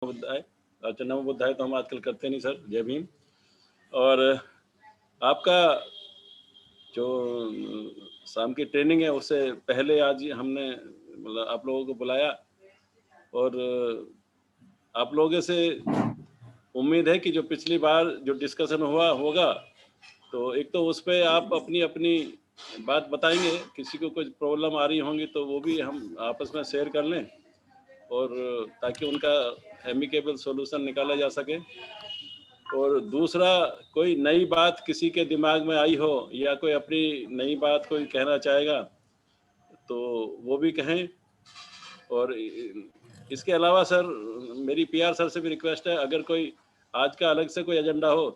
बुद्धाय। अच्छा, नमो बुद्धाय तो हम आजकल करते नहीं सर। जय भीम। और आपका जो शाम की ट्रेनिंग है उससे पहले आज हमने मतलब आप लोगों को बुलाया और आप लोगों से उम्मीद है कि जो पिछली बार जो डिस्कशन हुआ होगा तो एक तो उस पे आप अपनी अपनी बात बताएंगे, किसी को कुछ प्रॉब्लम आ रही होंगी तो वो भी हम आपस में शेयर कर लें और ताकि उनका एमिकेबल सॉल्यूशन निकाला जा सके। और दूसरा, कोई नई बात किसी के दिमाग में आई हो या कोई अपनी नई बात कोई कहना चाहेगा तो वो भी कहें। और इसके अलावा सर मेरी पीआर सर से भी रिक्वेस्ट है, अगर कोई आज का अलग से कोई एजेंडा हो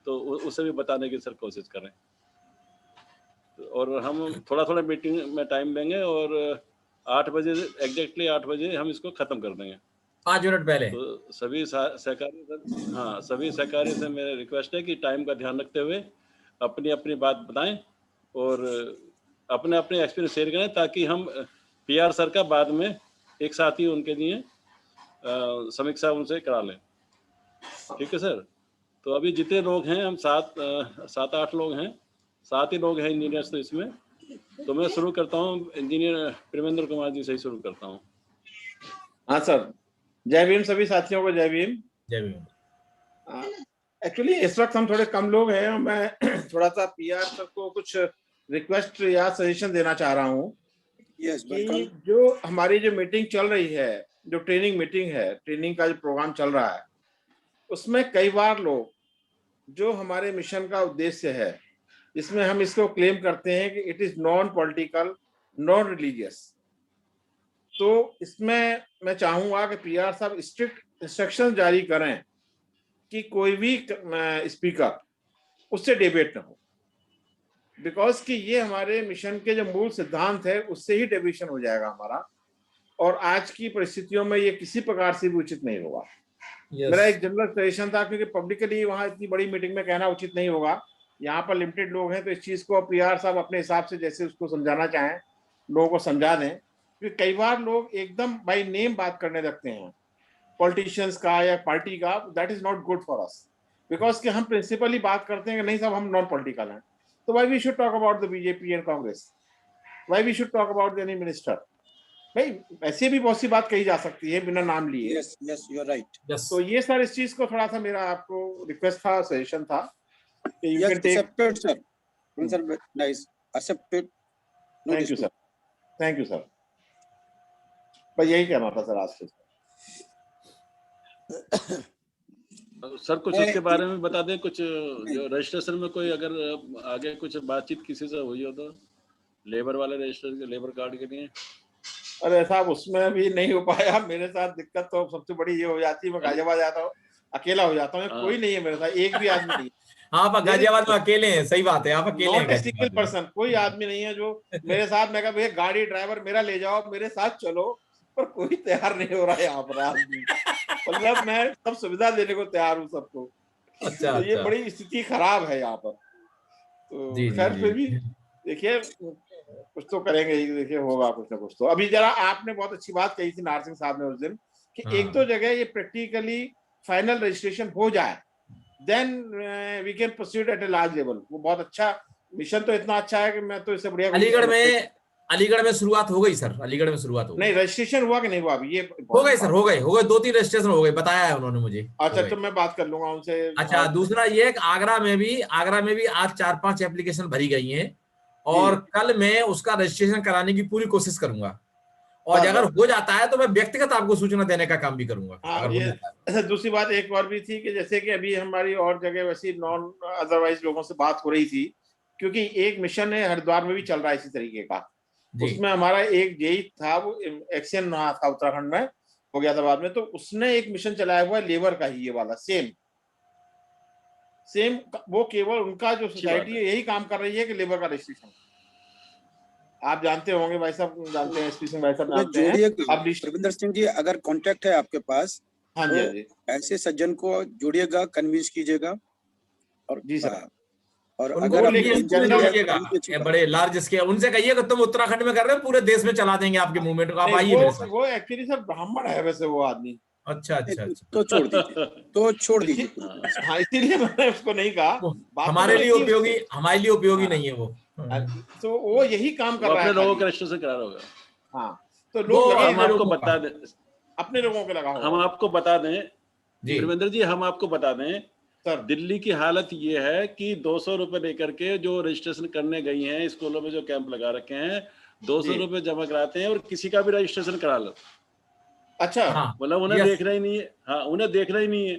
तो उसे भी बताने की सर कोशिश करें। और हम थोड़ा थोड़ा मीटिंग में टाइम लेंगे और 8 बजे एग्जैक्टली 8 बजे हम इसको खत्म कर देंगे, 5 मिनट पहले। तो सभी सहकारी सर, हाँ सभी सहकारी से मेरा रिक्वेस्ट है कि टाइम का ध्यान रखते हुए अपनी अपनी बात बताएं और अपने अपने एक्सपीरियंस शेयर करें ताकि हम पीआर सर का बाद में एक साथ ही उनके लिए समीक्षा उनसे करा लें। ठीक है सर। तो अभी जितने लोग हैं हम 7-8 लोग हैं, 7 ही लोग हैं इंजीनियर्स तो इसमें। तो मैं शुरू करता हूँ इंजीनियर प्रेमेंद्र कुमार जी से ही शुरू करता हूँ। हाँ सर, जय भीम सभी साथियों को। जय भीम। जय भीम। एक्चुअली इस वक्त हम थोड़े कम लोग हैं। मैं थोड़ा सा पीआर सर को कुछ रिक्वेस्ट या सजेशन देना चाह रहा हूँ कि जो हमारी जो मीटिंग चल रही है, जो ट्रेनिंग मीटिंग है, ट्रेनिंग का जो प्रोग्राम चल रहा है, उसमें कई बार लोग जो हमारे मिशन का उद्देश्य है, इसमें हम इसको क्लेम करते हैं कि it is non political, non religious. तो इसमें मैं चाहूंगा कि पीआर साहब स्ट्रिक्ट इंस्ट्रक्शन जारी करें कि कोई भी स्पीकर उससे डिबेट न हो, बिकॉज कि ये हमारे मिशन के जो मूल सिद्धांत है उससे ही डेविएशन हो जाएगा हमारा, और आज की परिस्थितियों में ये किसी प्रकार से भी उचित नहीं होगा। मेरा एक जनरल सजेशन था, क्योंकि पब्लिकली वहां इतनी बड़ी मीटिंग में कहना उचित नहीं होगा। यहाँ पर लिमिटेड लोग हैं, तो इस चीज को पीआर साहब अपने हिसाब से जैसे उसको समझाना चाहें लोगों को समझा दें। क्योंकि कई बार लोग एकदम बाय नेम बात करने लगते हैं पॉलिटिशियंस का या पार्टी का। That is not good for us, because कि हम प्रिंसिपली बात करते हैं कि नहीं साहब हम नॉन पॉलिटिकल हैं, तो why we should talk about the BJP and Congress, why we should talk about any minister. भाई ऐसे भी बहुत सी बात कही जा सकती है बिना नाम लिए। Yes yes you are right. तो ये सर इस चीज को थोड़ा सा मेरा आपको रिक्वेस्ट था, सजेशन था कि you can take. Accepted sir, sir nice, accepted. Thank you sir, thank you sir. बस यही कहना था सर आज से। सर कुछ उसके बारे में बता दें, कुछ जो रजिस्ट्रेशन में कोई अगर आगे कुछ बातचीत किसी से हुई हो तो लेबर वाले रजिस्टर, लेबर कार्ड के लिए। अरे साहब उसमें भी नहीं हो पाया मेरे साथ। दिक्कत तो सबसे बड़ी ये हो जाती है, मैं गाजियाबाद जाता हूँ अकेला हो जाता हूँ, कोई नहीं है मेरे साथ, एक भी आदमी नहीं। आप गाजियाबाद में अकेले हैं, सही बात है, आप अकेले हैं। सिंगल पर्सन, कोई आदमी नहीं है जो मेरे साथ। मैं कहा भैया गाड़ी ड्राइवर मेरा ले जाओ, मेरे साथ चलो, पर कोई तैयार नहीं हो रहा है यहाँ पर आदमी। मतलब मैं सब सुविधा देने को तैयार हूँ सबको। अच्छा, तो ये बड़ी स्थिति खराब है यहाँ पर। तो खैर फिर भी देखिए कुछ तो करेंगे ही, देखिए होगा कुछ ना कुछ तो। अभी जरा आपने बहुत अच्छी बात कही थी नारसिंह साहब ने उस दिन कि एक दो जगह ये प्रैक्टिकली फाइनल रजिस्ट्रेशन हो जाए, then we can proceed at a large level. वो बहुत अच्छा मिशन, तो इतना अच्छा है कि मैं तो इससे बढ़िया। अलीगढ़ में शुरुआत हो गई सर, अलीगढ़ में शुरुआत हो गई। नहीं रजिस्ट्रेशन हुआ कि नहीं हुआ अभी? ये हो गए सर, हो गए 2-3 रजिस्ट्रेशन हो गए, बताया है उन्होंने मुझे। अच्छा तो मैं बात कर लूंगा उनसे। अच्छा, दूसरा ये आगरा में भी आज 4-5 एप्लीकेशन भरी गई हैं और कल मैं उसका रजिस्ट्रेशन कराने की पूरी कोशिश करूंगा, और अगर हो जाता है तो मैं व्यक्तिगत आपको सूचना देने का काम भी करूंगा। ये दूसरी बात एक और भी थी कि जैसे कि अभी हमारी और जगह वैसी नॉन अदरवाइज लोगों से बात हो रही थी, क्योंकि एक मिशन है हरिद्वार में भी चल रहा है इसी तरीके का। उसमें हमारा एक जेई था, वो एक्शन रहा था उत्तराखंड में, हो गया था बाद में, तो उसने एक मिशन चलाया हुआ है लेबर का ही, ये वाला सेम वो केवल उनका जो सोसाइटी है यही काम कर रही है कि लेबर का रजिस्ट्रेशन। आप जानते होंगे भाई साहब, जानते हैं एसपी सिंह भाई साहब जानते हैं। अब रविंदर सिंह जी अगर कांटेक्ट है आपके पास, हाँ जी, हाँ जी, ऐसे सज्जन को जोड़िएगा, कन्विंस कीजिएगा। और जी सर, और अगर बड़े लार्ज स्केल उनसे कहिएगा तुम उत्तराखंड में कर रहे हो, पूरे देश में चला देंगे आपके मूवमेंट को, आप आइए मेरे साथ। वो एक्चुअली सर ब्राह्मण है वैसे वो आदमी, अच्छा अच्छा अच्छा। तो छोड़ दीजिए, तो छोड़ दीजिए। हाँ, इसीलिए मैंने उसको नहीं कहा। बात हमारे तो लिए ये कि उपयोगी, हमारे लिए उपयोगी हाँ, नहीं है वो। तो वो यही काम कर वो रहा अपने है लोगों खाली। का रजिस्ट्रेशन करा रहा होगा। हाँ, तो वो लोग लगे हम अपने इधर, आपको लोगों बता का। दें, अपने लोगों के लगा हम होगा। आपको बता दें जी धर्मेंद्र जी, हम आपको बता दें, सर दिल्ली की हालत ये है कि 200 रुपए लेकर के जो रजिस्ट्रेशन करने गई हैं, स्कूलों में जो कैंप लगा रखे हैं, 200 जी, रुपए जमा कराते हैं और किसी का भी रजिस्ट्रेशन करा लो। अच्छा, हाँ मतलब उन्हें यस। देखना ही नहीं है। हाँ, उन्हें देखना ही नहीं है।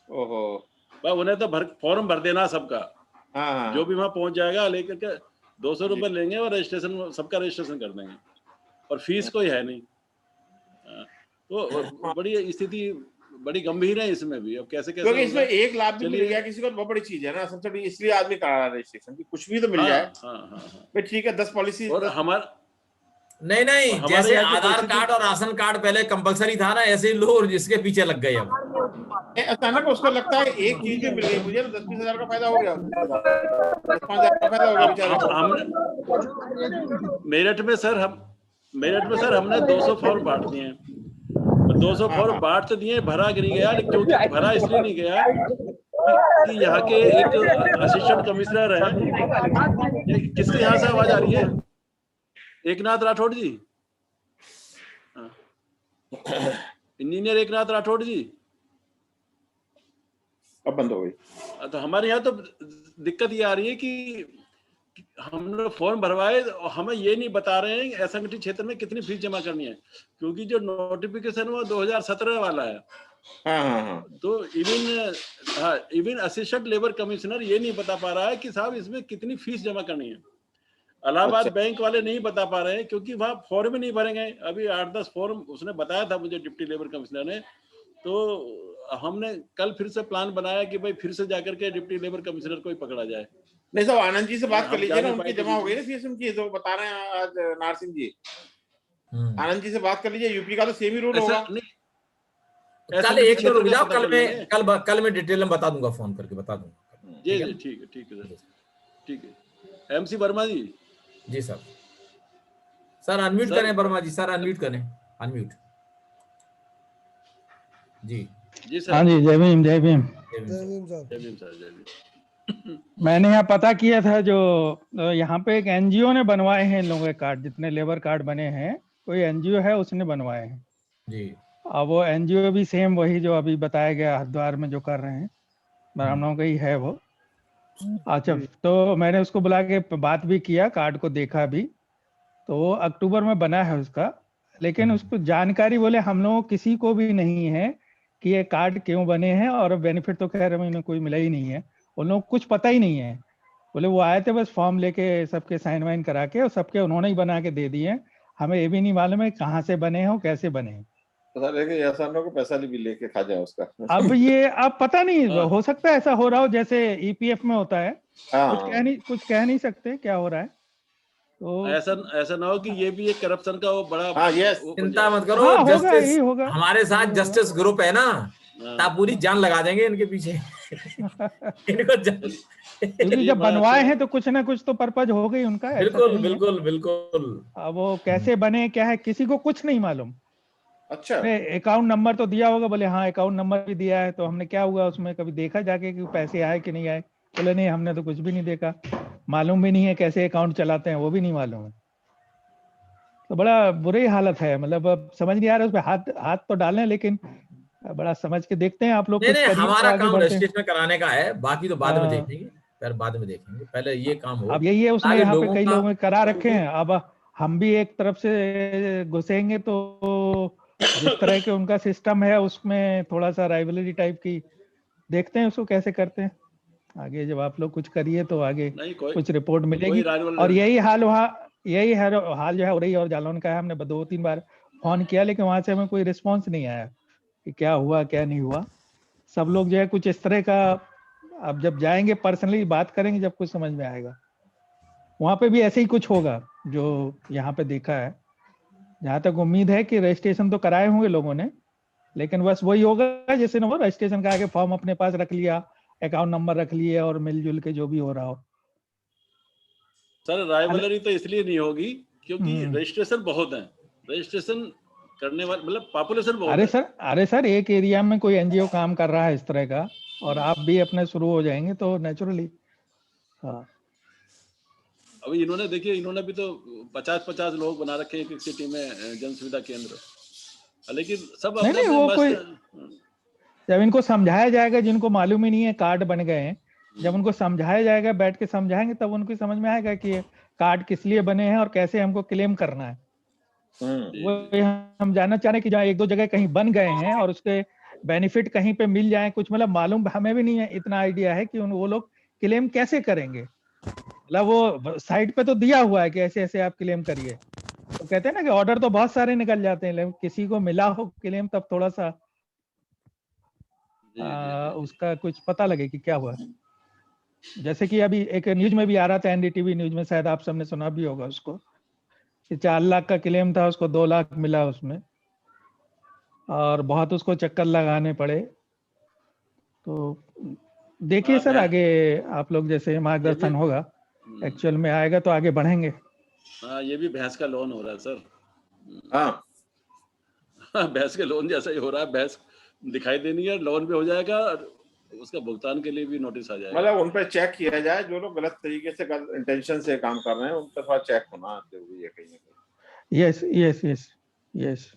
ओहो, बस उन्हें तो फॉर्म भर देना सबका, हाँ हाँ जो हाँ, भी वहां पहुंच जाएगा लेकर के 200 जी, रुपए लेंगे और रजिस्ट्रेशन, सबका रजिस्ट्रेशन कर देंगे और फीस कोई है नहीं। हाँ, तो बड़ी स्थिति बड़ी गंभीर है इसमें भी। अब कैसे कैसे क्योंकि इसमें होगा, एक लाभ भी मिल चलिए। गया किसी को, तो बहुत बड़ी चीज है ना, सबसे बड़ी इसलिए आदमी करा रहा है रजिस्ट्रेशन, कि कुछ भी तो मिल हाँ जाए। हाँ हाँ हाँ। भाई ठीक है, 10 पॉलिसी, और 10 हमारा नहीं नहीं, और हमारे जैसे यहाँ की आधार परिस्थिति, कार्ड और राशन कार्ड पहले कंपलसरी था ना, ऐसे ही लोग जिसके पीछे लग गए अब। अचानक उसको लगता है एक चीज भी मिल गई मुझे, तो 10-20 हजार का फायदा हो गया, 10-5 हजार का फायदा हो गया अब बेचारे को। हम मेरठ में सर, हमने 200 फॉर्म बांट दिए हैं। 200 हाँ फॉर्म हाँ, बांट तो दिए, भरा नहीं गया, क्योंकि भरा इसलिए नहीं गया कि यहाँ के एक असिस्टेंट कमिश्नर हैं। किसके यहाँ से आवाज आ रही है? एकनाथ राठौड़ जी, इंजीनियर एकनाथ राठौड़ जी। अब बंद हो गई। तो हमारे यहाँ तो दिक्कत ये आ रही है कि हमने फॉर्म भरवाए और हमें ये नहीं बता रहे हैं असंगठित क्षेत्र में कितनी फीस जमा करनी है, क्योंकि जो नोटिफिकेशन वो 2017 वाला है। हाँ हाँ हाँ, तो इवन असिस्टेंट लेबर कमिश्नर ये नहीं बता पा रहा है कि साहब इसमें कितनी फीस जमा करनी है। इलाहाबाद अच्छा, बैंक वाले नहीं बता पा रहे हैं, क्योंकि वहाँ फॉर्म ही नहीं भरेंगे। अभी 8-10 फॉर्म उसने बताया था मुझे, डिप्टी लेबर कमिश्नर ने। तो हमने कल फिर से प्लान बनाया कि भाई फिर से जाकर के डिप्टी लेबर कमिश्नर को ही पकड़ा जाए। नहीं साहब, आनंद जी से बात कर हम जा लीजिए ना, नहीं उनकी पाए थे जमा हो बीच गई में। ना फीस उनकी, तो बता रहे हैं आज नार सिंह जी। आनंद जी से बात कर लीजिए, यूपी का तो सेम ही रूल ऐसा होगा। नहीं, कल एक मिनट रुक जाओ, कल मैं डिटेल में बता दूंगा, फोन करके बता दूंगा। जी जी, ठीक है सर, ठीक है। MC वर्मा जी। जी सर अनम्यूट करें वर्मा जी, सर अनम्यूट करें, अनम्यूट। जी सर। हाँ जी, जय भीम जय भीम। जय भीम सर, जय भीम। मैंने यहाँ पता किया था, जो यहाँ पे एक NGO ने बनवाए हैं इन लोगों के कार्ड, जितने लेबर कार्ड बने हैं, कोई NGO है उसने बनवाए हैं जी। अब वो NGO भी सेम वही जो अभी बताया गया हरिद्वार में जो कर रहे हैं, ब्राह्मणों का ही है वो। अच्छा, तो मैंने उसको बुला के बात भी किया, कार्ड को देखा भी, तो वो अक्टूबर में बना है उसका, लेकिन उसको जानकारी बोले हम लोगों किसी को भी नहीं है कि ये कार्ड क्यों बने हैं, और बेनिफिट तो खैर हमें कोई मिला ही नहीं है, उन लोगों को कुछ पता ही नहीं है। बोले वो आए थे बस फॉर्म लेके सबके साइन वाइन करा के, और सबके उन्होंने ही बना के दे दिए, हमें ये भी नहीं मालूम है कहाँ से बने हैं, कैसे बने हैं। ऐसा को पैसा भी लेके खा जाए उसका। अब पता नहीं, हो सकता है ऐसा हो रहा हो जैसे EPF में होता है, हाँ, कुछ कह नहीं सकते क्या हो रहा है। तो ऐसा ना हो कि ये भी एक करप्शन का वो बड़ा। हाँ, यस, चिंता मत करो, हाँ, होगा, जस्टिस यही होगा, हमारे साथ जस्टिस ग्रुप है ना, आप पूरी जान लगा देंगे इनके पीछे। इनको क्योंकि जब बनवाए हैं तो कुछ ना कुछ तो पर्पज हो गई उनका, ऐसा तो बिल्कुल नहीं है। बिल्कुल बिल्कुल। अब वो कैसे बने क्या है किसी को कुछ नहीं मालूम। अच्छा, अकाउंट नंबर तो दिया होगा, बोले हाँ अकाउंट नंबर भी दिया है, तो हमने क्या हुआ उसमें कभी देखा जाके कि पैसे आए कि नहीं आए, बोले नहीं हमने तो कुछ भी नहीं देखा, मालूम भी नहीं है कैसे अकाउंट चलाते हैं वो भी नहीं मालूम है। तो बड़ा बुरी हालत है, मतलब अब समझ नहीं आ रहा, उस पर हाथ तो डालें, लेकिन बड़ा समझ के देखते हैं, आप लोग कुछ करिए हमारा आगे काम बढ़ते हैं। रजिस्ट्रेशन कराने का है, बाकी तो बाद में देखेंगे, फिर बाद में देखेंगे, पहले ये काम हो। अब यही है, उसने यहाँ पे कई का लोगों ने करा रखे हैं, अब हम भी एक तरफ से घुसेंगे तो जिस तरह के उनका सिस्टम है उसमें थोड़ा सा राइवलरी टाइप की, देखते हैं उसको कैसे करते हैं आगे। जब आप लोग कुछ करिए तो आगे कुछ रिपोर्ट मिलेगी। और यही हाल जो है उरई और जालौन का है, हमने 2-3 बार फोन किया, लेकिन वहां से हमें कोई रिस्पॉन्स नहीं आया कि क्या हुआ क्या नहीं हुआ। सब लोग जो है कुछ इस तरह का, अब जब जाएंगे पर्सनली बात करेंगे जब कुछ समझ में आएगा। वहां पे भी ऐसे ही कुछ होगा जो यहाँ पे देखा है। जहां तक उम्मीद है कि रजिस्ट्रेशन तो कराए होंगे लोगों ने, लेकिन बस वही होगा जैसे ना वो रजिस्ट्रेशन का आगे फॉर्म अपने पास रख लिया, अकाउंट नंबर रख लिए और मिलजुल के जो भी हो रहा हो। सर राइवलरी तो इसलिए नहीं होगी क्योंकि रजिस्ट्रेशन बहुत है, रजिस्ट्रेशन करने वाले, मतलब पॉपुलेशन बहुत अरे है। सर, अरे सर, एक एरिया में कोई एनजीओ काम कर रहा है इस तरह का, और आप भी अपने शुरू हो जाएंगे तो नेचुरली। हाँ, अभी इन्होंने देखिए, इन्होंने भी तो 50-50 लोग बना रखे हैं एक सिटी में जन सुविधा केंद्र, लेकिन सब नहीं अपने नहीं, अपने वो मस्त कोई, हैं। जब इनको समझाया जाएगा, जिनको मालूम ही नहीं है कार्ड बन गए हैं, जब उनको समझाया जाएगा, बैठ के समझाएंगे, तब उनको समझ में आएगा कि ये कार्ड किस लिए बने हैं और कैसे हमको क्लेम करना है। जी वो जी हम जानना चाह रहे हैं कि जहाँ एक दो जगह कहीं बन गए हैं और उसके बेनिफिट कहीं पे मिल जाए कुछ, मतलब मालूम हमें भी नहीं है, इतना आइडिया है कि वो लोग क्लेम कैसे करेंगे। मतलब वो साइट पे तो दिया हुआ है कि ऐसे ऐसे आप क्लेम करिए, तो कहते हैं ना कि ऑर्डर तो बहुत सारे निकल जाते हैं, लेकिन किसी को मिला हो क्लेम तब थोड़ा सा जी जी जी जी। उसका कुछ पता लगे कि क्या हुआ। जैसे कि अभी एक न्यूज में भी आ रहा था, एनडीटीवी न्यूज में, शायद आप सबने सुना भी होगा उसको, कि 4 लाख का क्लेम था, उसको 2 लाख मिला उसमें, और बहुत उसको चक्कर लगाने पड़े। तो देखिए हाँ सर, आगे आप लोग जैसे ये भी मार्गदर्शन होगा, एक्चुअल में आएगा तो आगे बढ़ेंगे। हाँ, ये भी भैंस का लोन हो रहा है सर। हाँ, हाँ, भैंस के लोन जैसा ही हो रहा है, भैंस दिखाई देनी है, लोन भी हो जाएगा, और उसका भुगतान के लिए भी नोटिस आ जाएगा। मतलब उन पर चेक किया जाए, जो लोग गलत तरीके से, गलत इंटेंशन से काम कर रहे हैं, उन पर थोड़ा चेक होना जरूरी है कहीं ना कहीं। Yes yes yes yes.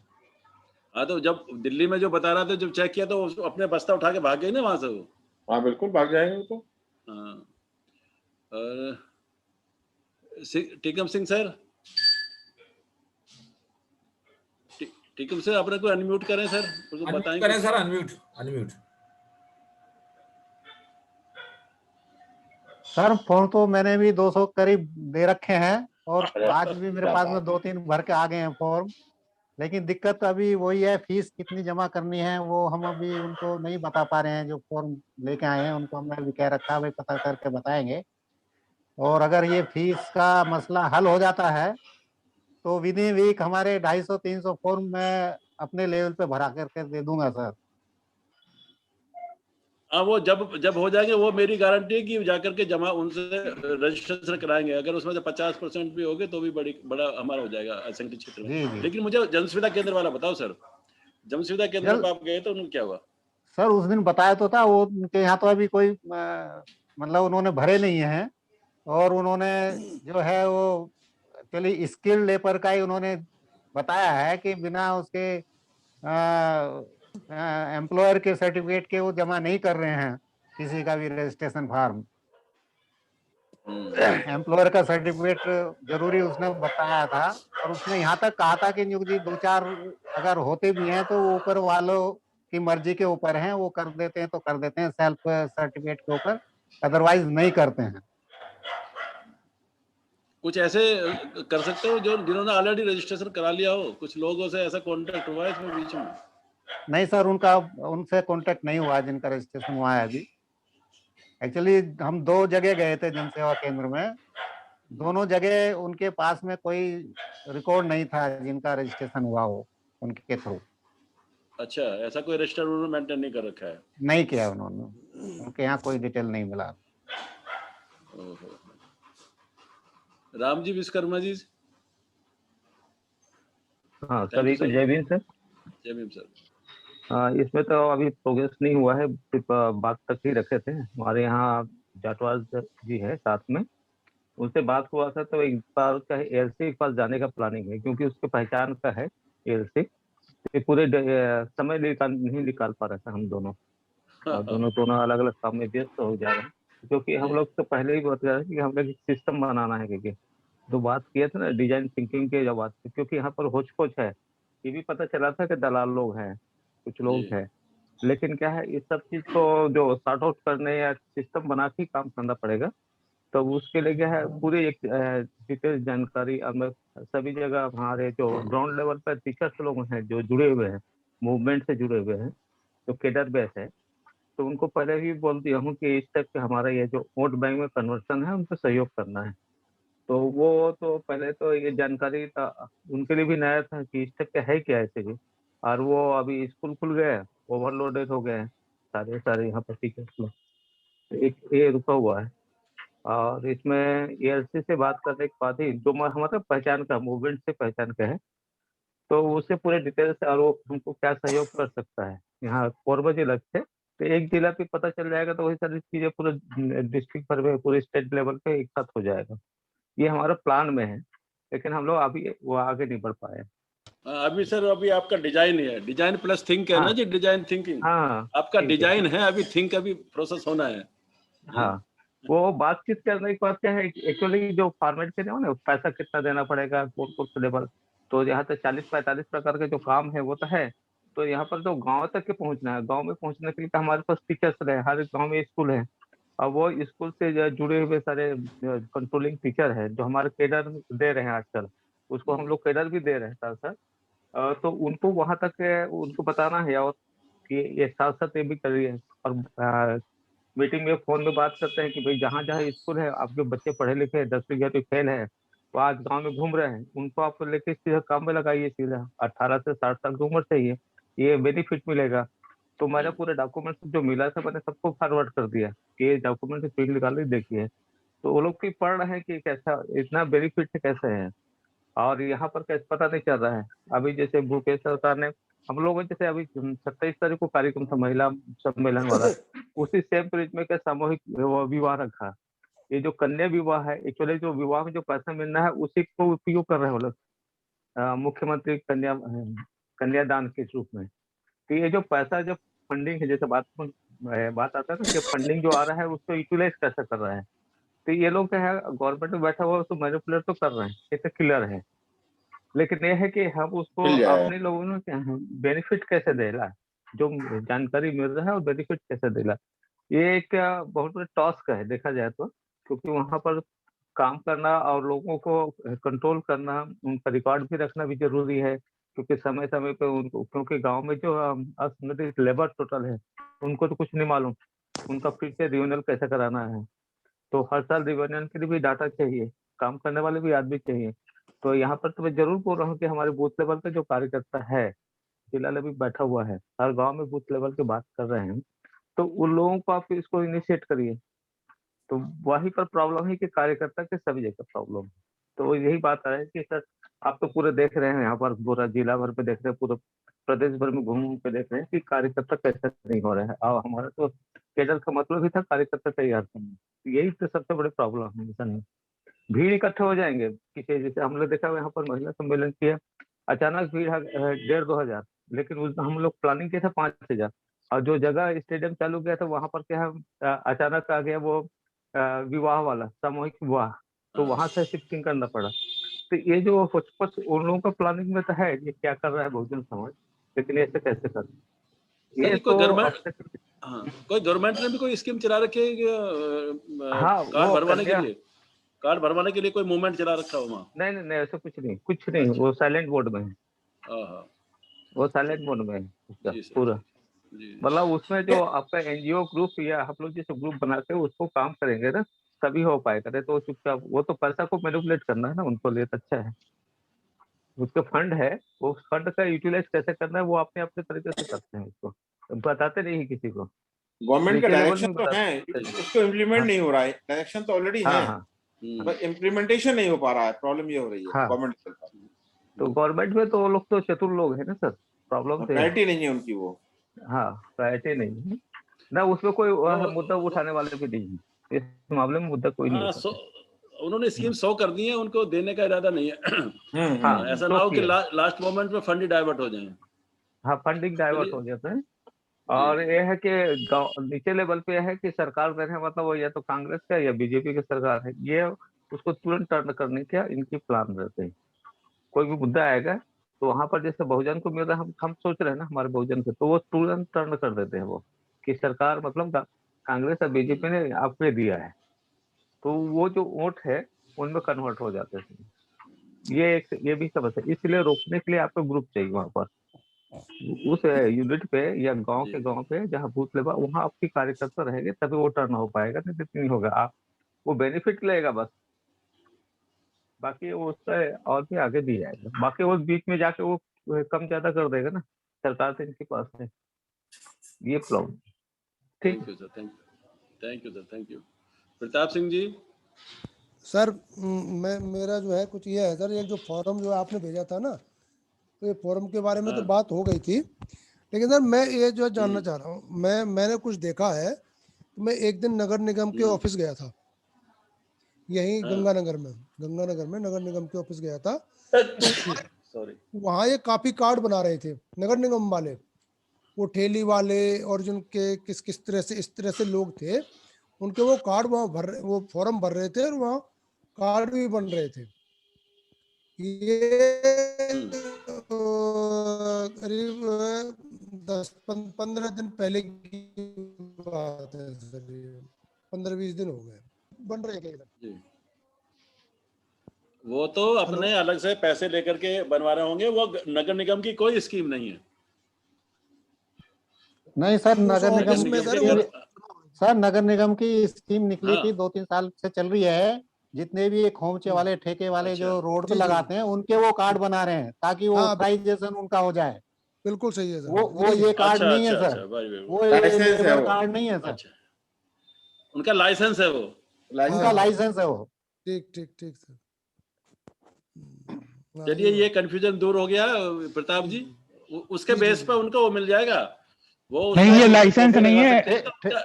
हाँ, तो जब दिल्ली में जो बता रहा था, जब चेक किया तो वो अपने बस्ता उठा के भाग गए ना वहां से वो। हाँ बिल्कुल भाग जाएंगे वो तो। हाँ, और टीकम सिंह सर, टीकम सर अपने को अनम्यूट करें सर, कुछ अनम्यूट बताएं करें कुछ। Sir, unmute unmute. Sir form तो मैंने भी 200 करीब दे रखे हैं, और आज भी मेरे क्या पास में बात 2-3 भर के आ गए हैं फॉर्म। लेकिन दिक्कत अभी वही है, फीस कितनी जमा करनी है वो हम अभी उनको नहीं बता पा रहे हैं। जो फॉर्म लेके आए हैं उनको हमने अभी कह रखा है, भाई पता करके बताएंगे। और अगर ये फीस का मसला हल हो जाता है तो विद इन वीक हमारे 250-300 फॉर्म मैं अपने लेवल पे भरा करके दे दूंगा सर। हाँ, वो जब जब हो जाएंगे, वो मेरी गारंटी है कि जाकर के जमा उनसे रजिस्ट्रेशन कराएंगे। अगर उसमें से 50% भी हो गए तो भी बड़ा हमारा हो जाएगा असंगठित क्षेत्र में। जी जी लेकिन मुझे जन सुविधा केंद्र वाला बताओ सर, जन सुविधा केंद्र जल में आप गए तो उन्हें क्या हुआ? सर उस दिन बताया तो था, वो उनके यहाँ तो अभी कोई मतलब उन्होंने भरे नहीं है। और उन्होंने जो है वो चलिए स्किल लेबर का ही उन्होंने बताया है कि बिना उसके एम्प्लॉयर के सर्टिफिकेट के वो जमा नहीं कर रहे हैं किसी का भी रजिस्ट्रेशन फार्म। एम्प्लॉयर का सर्टिफिकेट जरूरी उसने बताया था। और उसने यहाँ तक कहा था कि जो जी 2-4 अगर होते भी हैं तो वो ऊपर वालों की मर्जी के ऊपर हैं, वो कर देते हैं तो कर देते हैं सेल्फ सर्टिफिकेट के ऊपर, अदरवाइज नहीं करते हैं। कुछ ऐसे कर सकते हो जो जिन्होंने ऑलरेडी रजिस्ट्रेशन करा लिया हो, कुछ लोगों से ऐसा कॉन्टेक्ट हुआ है इसमें बीच में? नहीं सर, उनसे कांटेक्ट नहीं हुआ जिनका रजिस्ट्रेशन हुआ है अभी। एक्चुअली हम 2 जगह गए थे जन सेवा केंद्र में, दोनों जगह उनके पास में कोई रिकॉर्ड नहीं था जिनका रजिस्ट्रेशन हुआ हो उनके थ्रू। अच्छा, ऐसा कोई रजिस्टर उन्होंने मेंटेन नहीं कर रखा है? नहीं किया उन्होंने, उनके यहाँ कोई डिटेल नहीं मिला। ओहो। राम जी विश्वकर्मा जी। हाँ, थैंक यू सभी को सर। जय भीम सर। जय भीम सर। इसमें तो अभी प्रोग्रेस नहीं हुआ है, सिर्फ बात तक ही रखे थे। हमारे यहाँ जाटवाल जी है साथ में, उनसे बात हुआ था तो एक बार उसका एलसी के पास जाने का प्लानिंग है, क्योंकि उसके पहचान का है एलसी। पूरे समय नहीं निकाल पा रहे थे हम दोनों, और दोनों अलग अलग काम में व्यस्त हो जा रहे हैं। क्योंकि हम लोग तो पहले ही बता रहे थे कि हम लोग सिस्टम बनाना है, क्योंकि तो बात किया था ना डिजाइन थिंकिंग के, जब बात की, क्योंकि यहाँ पर होच पोच है। ये भी पता चला था कि दलाल लोग हैं, कुछ लोग जी। हैं, लेकिन क्या है इस सब चीज को जो सॉर्ट आउट करने या सिस्टम बना के काम करना पड़ेगा। तो उसके लिए क्या है, पूरी एक डिटेल जानकारी हमें सभी जगह, हमारे जो ग्राउंड लेवल पर टीचर्स लोग हैं जो जुड़े हुए हैं, मूवमेंट से जुड़े हुए हैं, जो केडर बेस है, तो उनको पहले भी बोल दिया हूँ कि इस टाइप के हमारा ये जो वोट बैंक में कन्वर्सन है उनको सहयोग करना है। तो वो तो पहले तो ये जानकारी था, उनके लिए भी नया था कि इस टाइप का है क्या ऐसे भी। और वो अभी स्कूल खुल गए, ओवरलोडेड हो गए हैं सारे यहाँ पर टीचर्स लोग, तो एक ये रुका हुआ है। और इसमें एएलसी से बात करने के बाद ही जो हमारा पहचान का, मूवमेंट से पहचान का है, तो उससे पूरे डिटेल से और वो हमको क्या सहयोग कर सकता है। यहाँ 4 बजे लगते, तो एक जिला पे पता चल जाएगा तो वही सारी चीजें पूरे डिस्ट्रिक्ट भर में, पूरे स्टेट लेवल पे एक साथ हो जाएगा। ये हमारा प्लान में है, लेकिन हम लोग अभी वो आगे नहीं बढ़ पाए। अभी सर अभी आपका डिजाइन है, डिजाइन प्लस थिंक है ना जी, डिजाइन थिंकिंग। हाँ आपका ठीक है। डिजाइन है, अभी थिंक अभी प्रोसेस होना है। हाँ, वो बातचीत करने के बाद क्या है, एक्चुअली जो फॉर्मेट के ना पैसा कितना देना पड़ेगा, कौन से लेवल, तो यहाँ तक 40-45 प्रकार के जो काम है वो तो है। तो यहाँ पर जो गांव तक के पहुंचना है, गांव में पहुंचने के लिए तो हमारे पास टीचर्स रहे, हर गांव में स्कूल है, और वो स्कूल से जो जुड़े हुए सारे कंट्रोलिंग टीचर है जो हमारे केडर दे रहे हैं आजकल, उसको हम लोग केडर भी दे रहे हैं साथ साथ। तो उनको वहां तक उनको बताना है, और कि ये साथ साथ ये भी करिए। और मीटिंग में फोन में बात करते हैं कि भाई जहाँ जहाँ स्कूल है, आपके बच्चे पढ़े लिखे हैं, 10वीं 11वीं फेल है, वो आज गांव में घूम रहे हैं, उनको आप लेके सीधा काम में लगाइए। सीधा 18 से 60 साल की उम्र चाहिए, ये बेनिफिट मिलेगा। तो मैंने पूरे डॉक्यूमेंट जो मिला था मैंने सबको फॉरवर्ड कर दिया कि ये डॉक्यूमेंट की प्रिंट निकाल देखिए। तो वो लोग भी पढ़ रहे हैं कि कैसा इतना बेनिफिट कैसे है, और यहाँ पर कैसे पता नहीं चल रहा है। अभी जैसे भूपेश सरकार ने हम लोगों जैसे अभी 27 तारीख को कार्यक्रम था महिला सम्मेलन वाला, उसी सेम पीरियड में क्या सामूहिक विवाह रखा। ये जो कन्या विवाह है, एक्चुअली जो विवाह में जो पैसा मिलना है उसी को उपयोग कर रहे हैं वो लोग, मुख्यमंत्री कन्यादान के रूप में। तो ये जो पैसा जब फंडिंग है, जैसे बात आता है ना कि फंडिंग जो आ रहा है उसको यूटिलाइज कैसे कर रहा है, तो ये लोग क्या है गवर्नमेंट में बैठा हुआ उसको मैनिपुलेट तो कर रहे हैं, ये तो क्लियर है। लेकिन ये है कि हम उसको मिल जाए। अपने लोगों को बेनिफिट कैसे देला, जो जानकारी मिल रहा है और बेनिफिट कैसे देला, ये एक बहुत बड़ा टास्क है देखा जाए तो। क्योंकि वहां पर काम करना और लोगों को कंट्रोल करना, उनका रिकॉर्ड भी रखना भी जरूरी है। क्योंकि समय समय पे उनको, क्योंकि गांव में जो असंगठित लेबर टोटल है उनको तो कुछ नहीं मालूम, उनका फिर से रिन्यूअल कैसे कराना है। तो हर साल रिन्यूअल के लिए भी डाटा चाहिए, काम करने वाले भी आदमी चाहिए। तो यहाँ पर तो मैं जरूर बोल रहा हूँ कि हमारे बूथ लेवल पे जो कार्यकर्ता है, फिलहाल अभी बैठा हुआ है, हर गांव में बूथ लेवल की बात कर रहे हैं, तो उन लोगों को आप इसको इनिशिएट करिए। तो वहीं पर प्रॉब्लम है कि कार्यकर्ता के सभी जगह प्रॉब्लम है। तो यही बात है कि सर आप तो पूरे देख रहे हैं, यहाँ पर पूरा जिला भर पे देख रहे हैं, पूरे प्रदेश भर में घूम के देख रहे हैं कि कार्यकर्ता कैसे नहीं हो रहे हैं। और हमारा तो केडर का मतलब ही था कार्यकर्ता तैयार करना, यही तो सबसे बड़ी प्रॉब्लम है। ऐसा नहीं भीड़ इकट्ठे हो जाएंगे किसी, जैसे हम लोग देखा हुआ यहाँ पर महिला सम्मेलन किया, अचानक भीड़ 1,500-2,000, लेकिन हम लोग प्लानिंग किया था 5,000, और जो जगह स्टेडियम चालू किया था वहां पर क्या है अचानक आ गया वो विवाह वाला सामूहिक विवाह, तो वहां से शिफ्टिंग करना पड़ा। तो ये जो कुछ उन लोगों का प्लानिंग में तो है, ये क्या कर रहा है बहुजन समाज, लेकिन ऐसे कैसे कर ये कोई तो गवर्नमेंट, हाँ कोई गवर्नमेंट ने भी कोई स्कीम चला रखी है कि हाँ कार्ड वो भरवाने के कन्या, लिए, कार्ड भरवाने के लिए कोई मूवमेंट चला रखा हो वहाँ? नहीं नहीं नहीं ऐसा कुछ नहीं, कुछ नहीं, अच्छा। वो साइलेंट मोड में है, हाँ वो साइलेंट मोड में है उसका जी सर, पूरा। जी मतलब उसमें जो आपका एनजीओ ग्रुप या हम लोग जैसे ग्रुप बनाते हैं उसको काम करेंगे ना तभी हो पाएगा, नहीं तो चुपचाप वो तो पैसा को मैनिपुलेट करना है ना उनको लिए तो अच्छा है। उसका फंड है, वो फंड का यूटिलाइज कैसे करना है वो अपने अपने तरीके से करते हैं, उसको बताते नहीं है किसी को, गवर्नमेंट का नीचे लेवल डायरेक्शन में तो है, बताते हैं। उसको इम्प्लीमेंट हाँ नहीं हो रहा है, डायरेक्शन तो ऑलरेडी हाँ है, हाँ बस इम्प्लीमेंटेशन नहीं हो पा रहा है, प्रॉब्लम ये हो रही है हाँ। गवर्नमेंट के तो गवर्नमेंट में तो वो लोग तो चतुर लोग है ना सर, प्रॉब्लम पास, तो है। प्रायोरिटी नहीं है उनकी वो। हाँ प्रायोरिटी नहीं है ना, उसमें कोई तो मुद्दा उठाने वाले भी नहीं है, इस मामले में मुद्दा कोई नहीं हाँ उठाते। उन्होंने स्कीम 100 कर दी है, उनको देने का इरादा नहीं है। हाँ ऐसा तो ना हो कि किया, लास्ट मोमेंट में फंड ही डाइवर्ट हो जाए। हाँ फंडिंग डाइवर्ट हो चलिए जाता है। जी और ये है कि नीचे लेवल पे है कि सरकार दे रहे हैं, मतलब वो या तो कांग्रेस का या बीजेपी की सरकार है, ये उसको तुरंत टर्न करने का इनकी प्लान रहते हैं। कोई भी मुद्दा आएगा तो वहां पर जैसे बहुजन को मिल रहा है, हम सोच रहे हैं ना हमारे बहुजन के, तो वो तुरंत टर्न कर देते हैं वो कि सरकार मतलब कांग्रेस और बीजेपी ने आपने दिया है, तो वो जो वोट है उनमें कन्वर्ट हो जाते हैं। ये भी समस्या, इसलिए रोकने के लिए आपको ग्रुप चाहिए वहां पर, उस यूनिट पे या गांव जी के गांव पे जहाँ बूथ लेवल वहां आपके कार्यकर्ता रहेंगे तभी वो टर्न हो पाएगा, नहीं तो नहीं होगा। आप वो बेनिफिट लेगा बस, बाकी वो उससे और भी आगे भी जाएगा, बाकी वो बीच में जाके वो कम ज्यादा कर देगा ना, सरकार से इनके पास है ये प्रॉब्लम। ठीक thank you sir, thank you sir, thank you. Pratap Singh ji. Sir मैं मेरा जो है कुछ ये है सर, एक जो फॉर्म जो आपने भेजा था ना, तो ये फोरम के बारे में तो हाँ। बात हो गई थी, लेकिन सर मैं ये जो जानना चाह रहा हूँ, मैंने कुछ देखा है। मैं एक दिन नगर निगम के ऑफिस गया था, यहीं हाँ। गंगानगर में नगर निगम के ऑफिस गया था। सॉरी। वहाँ ये काफी कार्ड बना रहे थे नगर निगम वाले, वो ठेली वाले और जिनके किस किस तरह से इस तरह से लोग थे, उनके वो कार्ड वहाँ वो फॉर्म भर रहे थे और वहाँ कार्ड भी बन रहे थे। ये करीब 10-15 दिन पहले की बात है सर, 15-20 दिन हो गए बन रहे हैं। जी, वो तो अपने अलग से पैसे लेकर के बनवा रहे होंगे, वो नगर निगम की कोई स्कीम नहीं है। नहीं सर, नगर निगम में सर नगर निगम की स्कीम निकली हाँ। थी, 2-3 साल से चल रही है। जितने भी ये खोमचे वाले ठेके वाले अच्छा। जो रोड पे लगाते हैं, उनके वो कार्ड बना रहे हैं ताकि वो हाँ, ऑथराइजेशन उनका हो जाए। बिल्कुल सही है सर। वो ये कार्ड अच्छा नहीं है अच्छा सर, अच्छा, भाई भाई, वो लाइसेंस है लेबर वो। कार्ड नहीं है सर, अच्छा, उनका लाइसेंस है वो। उनका लाइसेंस है वो। ठीक ठीक ठीक सर। चलिए, ये कंफ्यूजन दूर हो गया प्रताप जी। उसके बेस पर उनको वो मिल जाएगा। वो नहीं, ये लाइसेंस नहीं है,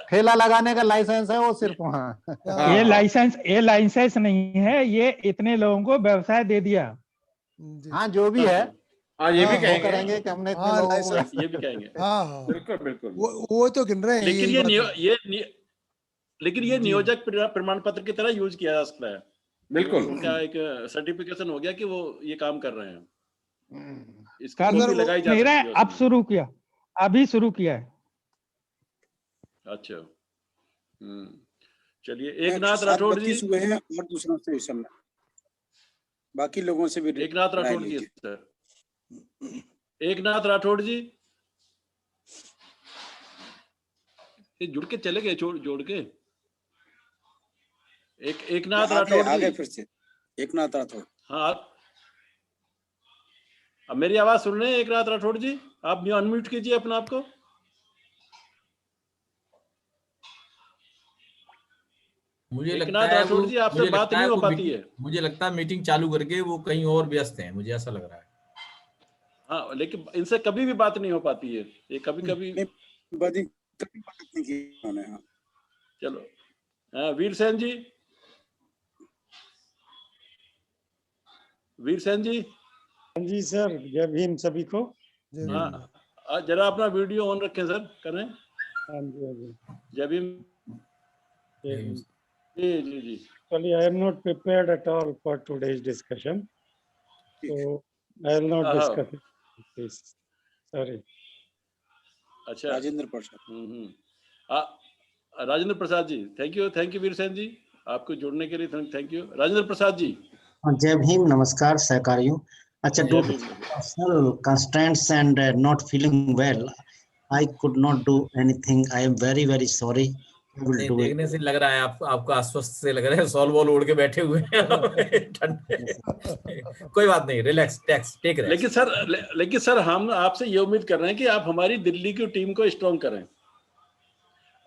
ठेला लगाने का लाइसेंस है वो सिर्फ वहाँ। ये लाइसेंस नहीं है, ये इतने लोगों को व्यवसाय दे दिया। हाँ, जो भी है, हाँ, ये भी वो करेंगे कि हमने इतने लोगों को, ये भी कहेंगे। हाँ हाँ बिल्कुल बिल्कुल। वो तो गिन रहे हैं। लेकिन ये नियोजक प्रमाण पत्र की तरह यूज किया जा सकता है। बिल्कुल, उनका एक सर्टिफिकेशन हो गया कि वो ये काम कर रहे हैं। इसकी कर कॉपी लगाई जा नहीं सकती रहा है है, अब उसमें। शुरू किया, अभी शुरू किया है। अच्छा। चलिए, एकनाथ राठौड़ जी। हुए हैं और दूसरा सेशन में बाकी लोगों से भी एकनाथ राठौड़ जी सर, एकनाथ राठौड़ जी, ये जुड़ के चले गए, जोड़ के। एकनाथ राठौड़ जी आगे फिर से एकनाथ राठौड़। हाँ, अब मेरी आवाज सुन रहे हैं एकनाथ राठौड़ जी? आप अनम्यूट कीजिए अपना आप को। मुझे लगता है राठौड़ जी, आपसे बात नहीं हो पाती है। मुझे लगता है मीटिंग चालू करके वो कहीं और व्यस्त हैं, मुझे ऐसा लग रहा है। हाँ, लेकिन इनसे कभी भी बात नहीं हो पाती है, ये कभी कभी बात नहीं की उन्होंने। हाँ, चलो, वीर सेन जी, वीर सेन जी। जी सर, जय भीम सभी को। हाँ, जरा अपना वीडियो ऑन रखें सर, करें। हाँ जी, जय भीम। जी जी जी। Actually, I am not prepared at all for today's discussion, so I will not discuss it, please. Sorry. अच्छा, राजेंद्र प्रसाद। राजेंद्र प्रसाद जी, थैंक यू वीर सेन जी, आपको जुड़ने के लिए थैंक यू। राजेंद्र प्रसाद जी। जय भीम, नमस्कार सहकारियों। अच्छा, due to personal constraints and not feeling well, I could not do anything. I am very very sorry. I will do it. देखने से लग रहा है आपको अस्वस्थ से लग रहा है, सॉल बॉल ओढ़ के बैठे हुए हैं ठंडे। कोई बात नहीं, रिलैक्स, टेक रिलैक्स। लेकिन सर हम आपसे ये उम्मीद कर रहे हैं कि आप हमारी दिल्ली की टीम को स्ट्रॉन्ग करें।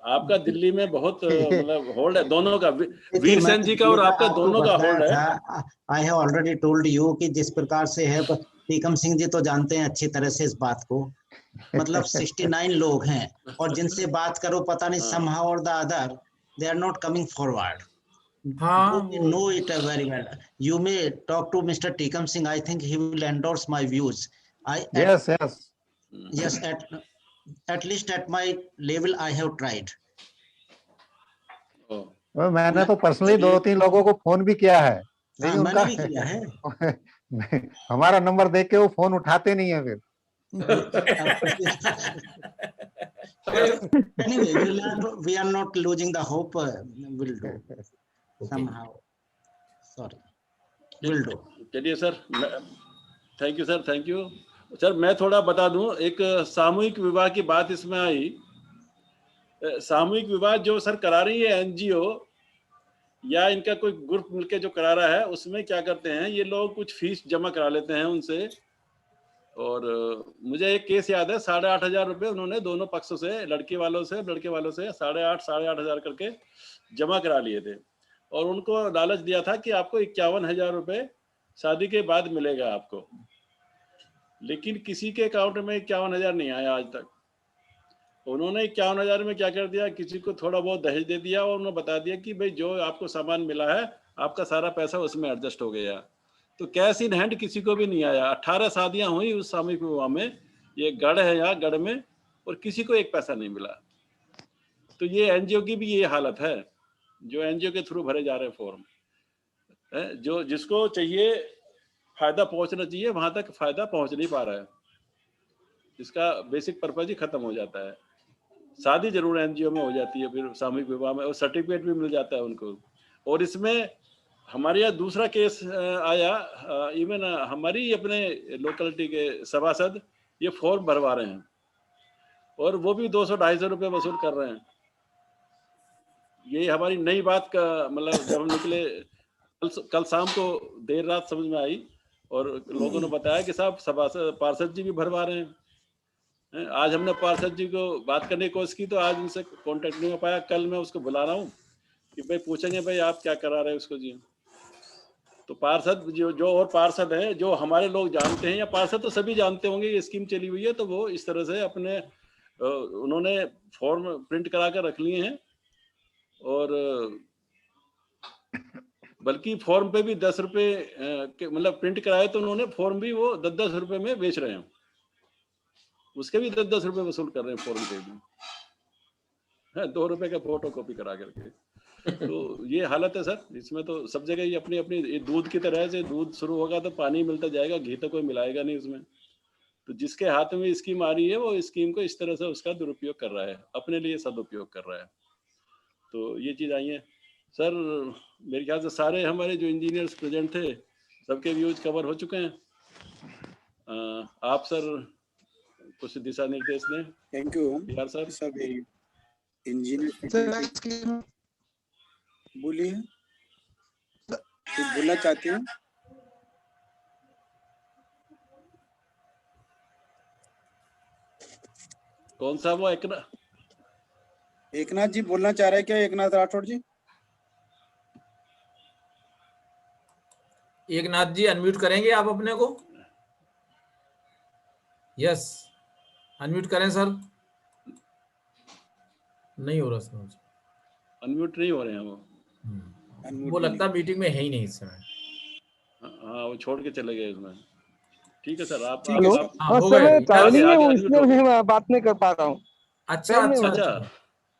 आपका दिल्ली में बहुत मतलब होल्ड है दोनों का, वीर सेन जी का और आपका दोनों का होल्ड है। I have already told you कि जिस प्रकार से है, टीकम सिंह जी तो जानते हैं अच्छी तरह से इस बात को। मतलब 69 लोग हैं और जिनसे बात करो पता नहीं somehow or the other they are not coming forward. You know it very well. You may talk to Mr. Tikam Singh. I think he will endorse my views. Yes, at least at my level I have tried. मैंने तो personally 2-3 लोगों को phone भी किया है, लेकिन मैंने भी किया है। हमारा नंबर देख के वो फोन उठाते नहीं है फिर। Anyway, we are not losing the hope. We'll do somehow. Sorry, we'll do. चलिए sir, thank you sir, thank you sir. मैं थोड़ा बता दूं, एक सामूहिक विवाह की बात इसमें आई। सामूहिक विवाह जो सर करा रही है एनजीओ या इनका कोई ग्रुप मिलके जो करा रहा है, उसमें क्या करते हैं ये लोग, कुछ फीस जमा करा लेते हैं उनसे। और मुझे एक केस याद है, 8,500 रुपये उन्होंने दोनों पक्षों से, लड़के वालों से 8,500 करके जमा करा लिए थे। और उनको लालच दिया था कि आपको 51,000 रुपये शादी के बाद मिलेगा आपको। लेकिन किसी के अकाउंट में 51,000 नहीं आया आज तक। उन्होंने 51,000 में क्या कर दिया, किसी को थोड़ा बहुत दहेज दे दिया और उन्होंने बता दिया कि भाई जो आपको सामान मिला है आपका सारा पैसा उसमें एडजस्ट हो गया। तो कैश इन हैंड किसी को भी नहीं आया। 18 शादियां हुई उस सामूहिक विवाह में, ये गढ़ है यहाँ गढ़ में, और किसी को एक पैसा नहीं मिला। तो ये एनजीओ की भी ये हालत है, जो एनजीओ के थ्रू भरे जा रहे हैं फॉर्म, जो जिसको चाहिए फायदा पहुंचना चाहिए वहां तक फायदा पहुंच नहीं पा रहा है। इसका बेसिक पर्पज ही खत्म हो जाता है। शादी जरूर एनजीओ में हो जाती है, फिर सामूहिक विवाह में, और सर्टिफिकेट भी मिल जाता है उनको। और इसमें हमारे यहाँ दूसरा केस आया, इवन हमारी अपने लोकेलिटी के सभासद ये फॉर्म भरवा रहे हैं और वो भी 200-250 रुपये वसूल कर रहे हैं। ये हमारी नई बात का मतलब जब हम निकले कल शाम को देर रात समझ में आई और लोगों ने बताया कि साहब सभासद पार्षद जी भी भरवा रहे हैं। आज हमने पार्षद जी को बात करने की कोशिश की तो आज उनसे कांटेक्ट नहीं हो पाया। कल मैं उसको बुला रहा हूँ कि भाई पूछेंगे भाई आप क्या करा रहे हैं उसको जी। तो पार्षद जो और पार्षद हैं जो हमारे लोग जानते हैं, या पार्षद तो सभी जानते होंगे ये स्कीम चली हुई है, तो वो इस तरह से अपने उन्होंने फॉर्म प्रिंट करा कर रख लिए हैं। और बल्कि फॉर्म पे भी 10 रुपए मतलब प्रिंट कराए तो उन्होंने फॉर्म भी वो 10-10 रुपए में बेच रहे हैं, उसके भी 10-10 रुपए वसूल कर रहे हैं फॉर्म पे भी, 2 रुपए का फोटो कॉपी करा करके। तो ये हालत है सर। इसमें तो सब जगह ये अपनी अपनी दूध की तरह से, दूध शुरू होगा तो पानी मिलता जाएगा, घी तो कोई मिलाएगा नहीं उसमें। तो जिसके हाथ में स्कीम आ रही है वो स्कीम को इस तरह से उसका दुरुपयोग कर रहा है, अपने लिए सदुपयोग कर रहा है। तो ये चीज आई है सर। मेरे ख्याल से सारे हमारे जो इंजीनियर्स प्रेजेंट थे सबके व्यूज कवर हो चुके हैं। आप सर कुछ दिशा निर्देश दें। थैंक यू यार सर। सब इंजीनियर बोलिए, कुछ बोलना चाहते हैं? कौन सा वो एकनाथ जी बोलना चाह रहे हैं क्या? एकनाथ राठौड़ जी, एकनाथ जी अनम्यूट करेंगे आप अपने को? यस, अनम्यूट करें सर। नहीं हो रहा सर, अनम्यूट नहीं हो रहे हैं वो लगता है मीटिंग में है ही नहीं इस समय। हाँ वो छोड़ के चले गए उसमें। ठीक है सर। आप हेलो, सर मैं ट्रैवलिंग में हूँ इसलिए मैं बात नहीं कर पा रहा हूँ। अच्छा अच्छा अच्छा,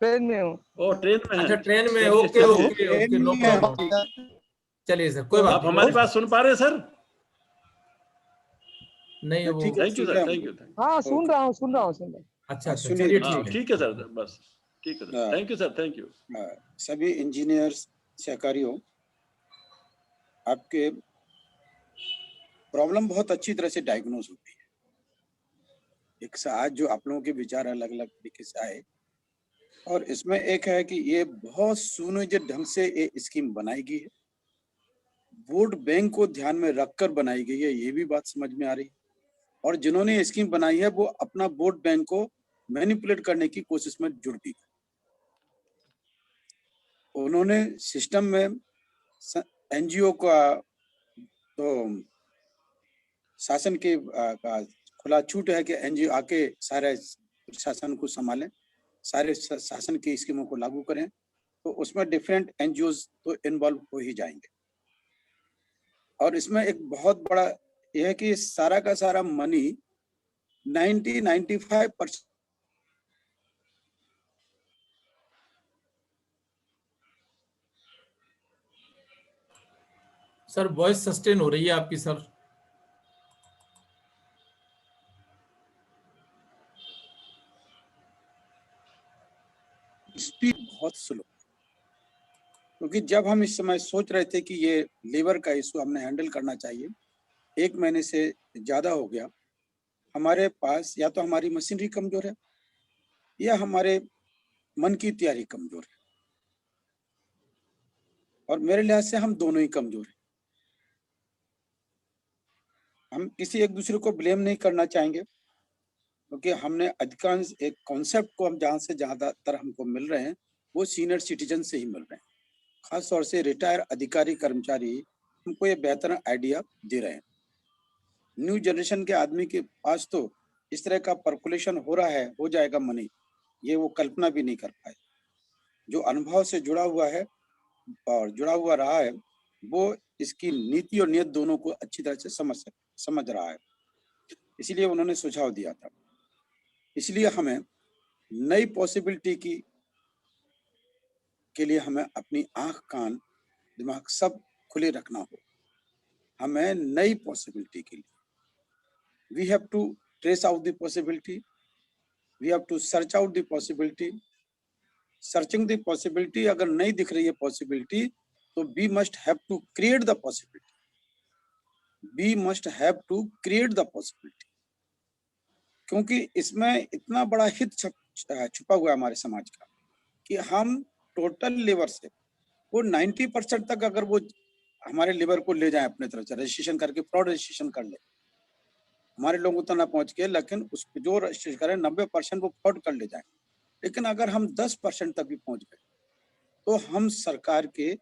ट्रेन में हूँ। ओ ट्रेन में है। अच्छा ट्रेन में, okay okay okay, no problem. चलिए सर, कोई बात आप हमारी बात सुन पा रहे हैं सर? नहीं वो thank you sir, thank you. हाँ सुन रहा हूँ। अच्छा चलिए ठीक है सर, बस ठीक है sir. Thank you sir, thank you. सभी इंजीनियर्स सहकारियों, आपके प्रॉब्लम बहुत अच्छी तरह से डायग्नोज होती है। एक आज जो आप लोगों के विचार अलग अलग तरीके से आए, और इसमें एक है कि ये बहुत सुनियोजित ढंग से ये स्कीम बनाई गई है, वोट बैंक को ध्यान में रखकर बनाई गई है, ये भी बात समझ में आ रही है। और जिन्होंने ये स्कीम बनाई है वो अपना वोट बैंक को मैनिपुलेट करने की कोशिश में जुड़ गई। उन्होंने सिस्टम में एनजीओ का तो शासन के खुला छूट है कि एनजीओ आके सारे शासन को संभालें, सारे शासन की स्कीमों को लागू करें, तो उसमें डिफरेंट एनजीओज तो इन्वॉल्व हो ही जाएंगे। और इसमें एक बहुत बड़ा यह है कि सारा का सारा मनी 90-95% सर वॉइस सस्टेन हो रही है आपकी सर। स्पीड बहुत स्लो, क्योंकि जब हम इस समय सोच रहे थे कि ये लीवर का इशू हमने हैंडल करना चाहिए, 1 महीने से ज्यादा हो गया, हमारे पास या तो हमारी मशीनरी कमजोर है या हमारे मन की तैयारी कमजोर है, और मेरे लिहाज से हम दोनों ही कमजोर हैं। हम किसी एक दूसरे को ब्लेम नहीं करना चाहेंगे, क्योंकि हमने अधिकांश एक कॉन्सेप्ट को हम जहाँ से ज्यादातर हमको मिल रहे हैं वो सीनियर सिटीजन से ही मिल रहे हैं। खास तौर से रिटायर अधिकारी कर्मचारी हमको ये बेहतर आइडिया दे रहे हैं। न्यू जनरेशन के आदमी के पास तो इस तरह का पर्कुलेशन हो रहा है, हो जाएगा मनी, ये वो कल्पना भी नहीं कर पाए। जो अनुभव से जुड़ा हुआ है और जुड़ा हुआ रहा है, वो इसकी नीति और नियत दोनों को अच्छी तरह से समझ रहा है। इसीलिए उन्होंने सुझाव दिया था। इसलिए हमें नई पॉसिबिलिटी के लिए हमें अपनी आंख, कान, दिमाग सब खुले रखना हो। हमें नई पॉसिबिलिटी के लिए we have to trace out the possibility, we have to search out the possibility. Searching the possibility अगर नहीं दिख रही है पॉसिबिलिटी, तो we must have to create the possibility, we must have to create the possibility. क्योंकि इसमें इतना बड़ा हित छुपा हुआ है हमारे समाज का कि हम टोटल लेबर से वो 90% तक अगर वो हमारे लेबर को ले जाए अपने तरफ से, रजिस्ट्रेशन करके फ्रॉड रजिस्ट्रेशन कर ले, हमारे लोग उतना ना पहुंच के, लेकिन उस जो रजिस्ट्रेशन करें 90% वो फ्रॉड कर ले जाए। लेकिन अगर हम 10% तक भी पहुंच गए तो हम सरकार के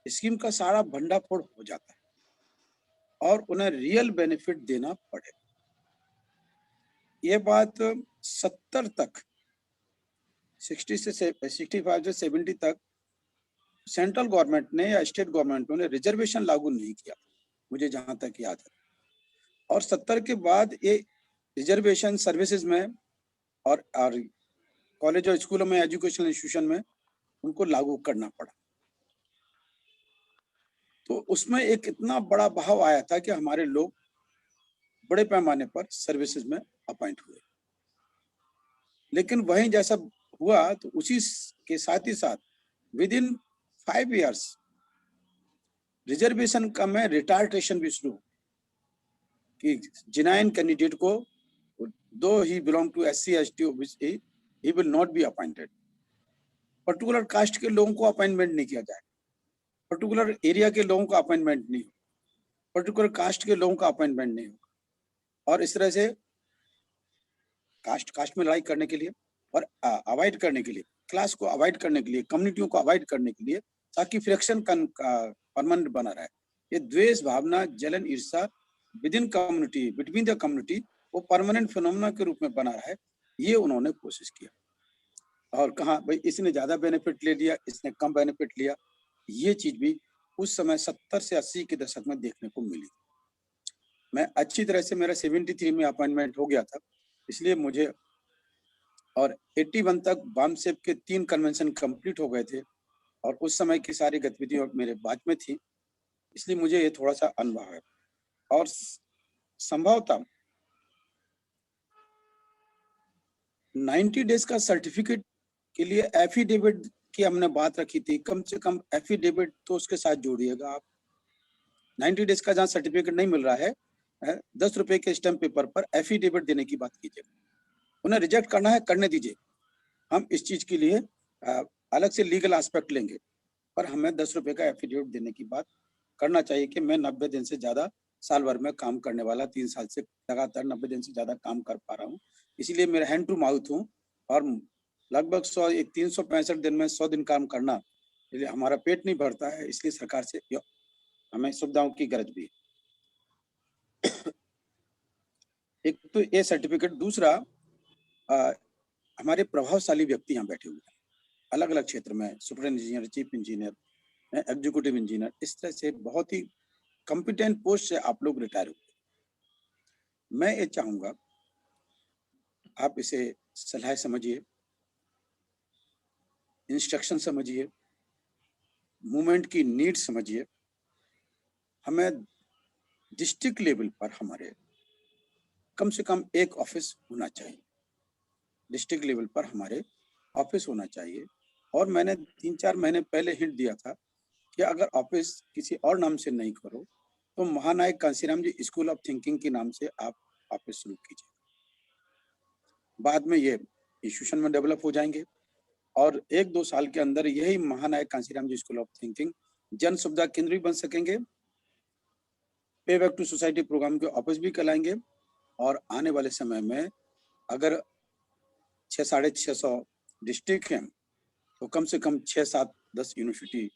स्कीम का सारा भंडाफोड़ हो जाता है और उन्हें रियल बेनिफिट देना पड़े। ये बात 70 तक, 60 से 65 से 70 तक सेंट्रल गवर्नमेंट ने या स्टेट गवर्नमेंट ने रिजर्वेशन लागू नहीं किया, मुझे जहां तक याद है। और 70 के बाद ये रिजर्वेशन सर्विसेज में और कॉलेज और स्कूलों में, एजुकेशनल इंस्टीट्यूशन में उनको लागू करना पड़ा। तो उसमें एक इतना बड़ा बहाव आया था कि हमारे लोग बड़े पैमाने पर सर्विसेज में अपॉइंट हुए। लेकिन वहीं जैसा हुआ तो उसी के साथ ही साथ विद इन 5 years रिजर्वेशन का में रिटार्टेशन भी शुरू कि जेन्युइन कैंडिडेट को, दो ही belong to SC ST OBC, he will not be appointed। Particular caste के लोगों को अपॉइंटमेंट नहीं किया जाए, पर्टिकुलर एरिया के लोगों को अपॉइंटमेंट नहीं हो, पर्टिकुलर कास्ट के लोगों का अपॉइंटमेंट नहीं हो। और इस तरह से कास्ट में लड़ाई करने के लिए और अवॉइड करने के लिए, क्लास को अवॉइड करने के लिए, कम्युनिटियों को अवॉइड करने के लिए, ताकि फ्रिक्शन परमानेंट बना रहे। ये द्वेष भावना, जलन, ईर्ष्या with in community, between the community, वो परमानेंट फिनोमेना के रूप में बना रहा है। ये उन्होंने कोशिश किया। और कहा भाई इसने ज्यादा बेनिफिट ले लिया, इसने कम बेनिफिट लिया, ये चीज भी उस समय 70 से 80 के दशक में देखने को मिली। मैं अच्छी तरह से, मेरा 73 में अपॉइंटमेंट हो गया था, इसलिए मुझे, और 81 तक बामसेप के 3 कन्वेंशन कंप्लीट हो गए थे और उस समय की सारी गतिविधियां मेरे बाद में थी, इसलिए मुझे ये थोड़ा सा अनुभव है। और संभवतः 90 डेज का सर्टिफिकेट के लिए एफिडेविट की हमने बात रखी थी, कम से कम एफिडेविट तो उसके साथ जोड़िएगा आप। 90 डेज का जहाँ सर्टिफिकेट नहीं मिल रहा है, 10 रुपए के स्टैम्प पेपर पर एफिडेविट देने की बात कीजिए। उन्हें रिजेक्ट करना है, करने दीजिए, हम इस चीज के लिए अलग से लीगल एस्पेक्ट लेंगे, पर हमें 10 रुपए का एफिडेविट देने की बात करना चाहिए कि मैं 90 दिन से ज्यादा, साल भर में काम करने वाला, 3 साल से लगातार 90 दिन से ज्यादा काम कर पा रहा हूँ, इसीलिए मेरा हैंड टू माउथ हूँ। और लगभग 365 दिन में 100 दिन काम करना, इसलिए हमारा पेट नहीं भरता है, इसलिए सरकार से हमें सुविधाओं की गरज भी है। एक तो ये सर्टिफिकेट, दूसरा हमारे प्रभावशाली व्यक्ति यहाँ बैठे हुए हैं अलग अलग क्षेत्र में, super engineer, chief engineer, executive engineer, इस तरह से बहुत ही कॉम्पिटेंट पोस्ट से आप लोग रिटायर हुए। मैं ये चाहूंगा आप इसे सलाह समझिए, इंस्ट्रक्शन समझिए, मूवमेंट की नीड समझिए। हमें डिस्ट्रिक्ट लेवल पर हमारे कम से कम एक ऑफिस होना चाहिए, डिस्ट्रिक्ट लेवल पर हमारे ऑफिस होना चाहिए। और मैंने 3-4 महीने पहले हिंट दिया था कि अगर ऑफिस किसी और नाम से नहीं करो तो महानायक कांशीराम जी स्कूल ऑफ थिंकिंग के नाम से आप ऑफिस शुरू कीजिए। बाद में ये इंस्टीट्यूशन में डेवलप हो जाएंगे और 1-2 साल के अंदर यही महानायक कांशीराम जी स्कूल ऑफ थिंकिंग जन सुविधा केंद्र भी बन सकेंगे, पे बैक टू सोसाइटी प्रोग्राम के ऑफिस भी कहलाएंगे। और आने वाले समय में अगर 600-650 डिस्ट्रिक्ट हैं तो कम से कम 6-7-10 यूनिवर्सिटी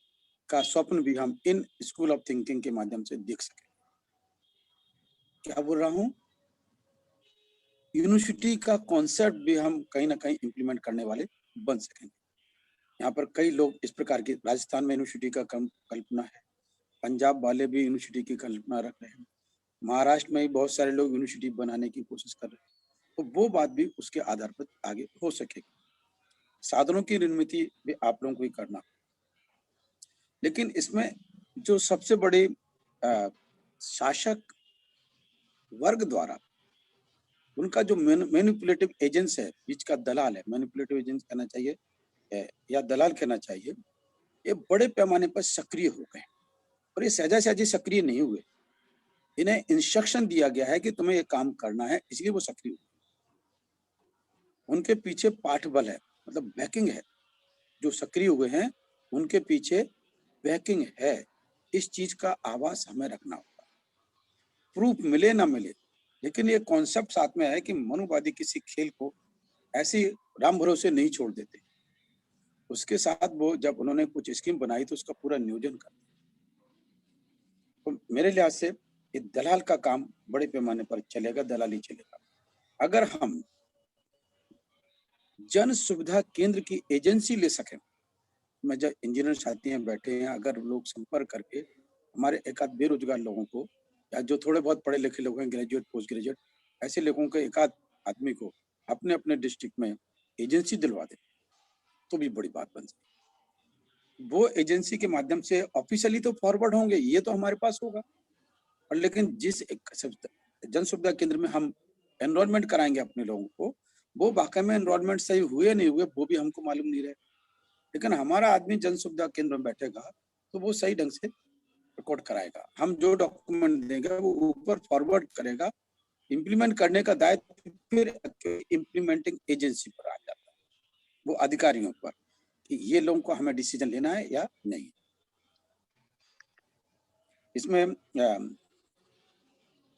का स्वप्न भी हम इन स्कूल ऑफ थिंकिंग के माध्यम से देख सकें। क्या बोल रहा हूँ, यूनिवर्सिटी का कॉन्सेप्ट भी हम कहीं ना कहीं इम्प्लीमेंट करने वाले बन सकेंगे। यहाँ पर कई लोग इस प्रकार की, राजस्थान में यूनिवर्सिटी का कल्पना है, पंजाब वाले भी यूनिवर्सिटी की कल्पना रख रहे हैं, महाराष्ट्र में भी बहुत सारे लोग यूनिवर्सिटी बनाने की कोशिश कर रहे हैं। तो वो बात भी उसके आधार पर आगे हो सकेगी। साधनों की निर्मित भी आप लोगों को ही करना, लेकिन इसमें जो सबसे बड़ी शासक वर्ग द्वारा उनका जो मैनिपुलेटिव एजेंट्स है, बीच का दलाल है, मैनिपुलेटिव एजेंट कहना चाहिए या दलाल कहना चाहिए, ये बड़े पैमाने पर सक्रिय हो गए। और ये सहजा-सहजी सक्रिय नहीं हुए, इन्हें इंस्ट्रक्शन दिया गया है कि तुम्हें ये काम करना है, इसलिए वो सक्रिय हुए। उनके पीछे पाठबल है, मतलब बैकिंग है। जो सक्रिय हुए हैं उनके पीछे बैकिंग है। इस चीज का आवाज हमें रखना होगा, प्रूफ मिले ना मिले, लेकिन ये कॉन्सेप्ट साथ में है कि मनुवादी किसी खेल को ऐसे राम भरोसे नहीं छोड़ देते। उसके साथ वो जब उन्होंने कुछ स्कीम बनाई तो उसका पूरा नियोजन करते। तो मेरे लिहाज से ये दलाल का काम बड़े पैमाने पर चलेगा, दलाली चलेगा। अगर हम जन सुविधा केंद्र की एजेंसी ले सकें, मैं जब इंजीनियर साथी हैं बैठे हैं, अगर लोग संपर्क करके हमारे एक आध बेरोजगार लोगों को या जो थोड़े बहुत पढ़े लिखे लोग हैं, ग्रेजुएट पोस्ट ग्रेजुएट, ऐसे लोगों के एक आध आदमी को अपने अपने डिस्ट्रिक्ट में एजेंसी दिलवा दें तो भी बड़ी बात बन जाए। वो एजेंसी के माध्यम से ऑफिशियली तो फॉरवर्ड होंगे, ये तो हमारे पास होगा, और लेकिन जिस जन सुविधा केंद्र में हम एनरोलमेंट कराएंगे अपने लोगों को, वो वाकई में एनरोलमेंट सही हुए नहीं हुए वो भी हमको मालूम नहीं रहे। लेकिन हमारा आदमी जन सुविधा केंद्र में बैठेगा तो वो सही ढंग से रिकॉर्ड कराएगा। हम जो डॉक्यूमेंट देंगे वो ऊपर फॉरवर्ड करेगा। इम्प्लीमेंट करने का दायित्व फिर इम्प्लीमेंटिंग एजेंसी पर आ जाता है, वो अधिकारियों पर, कि ये लोगों को हमें डिसीजन लेना है या नहीं। इसमें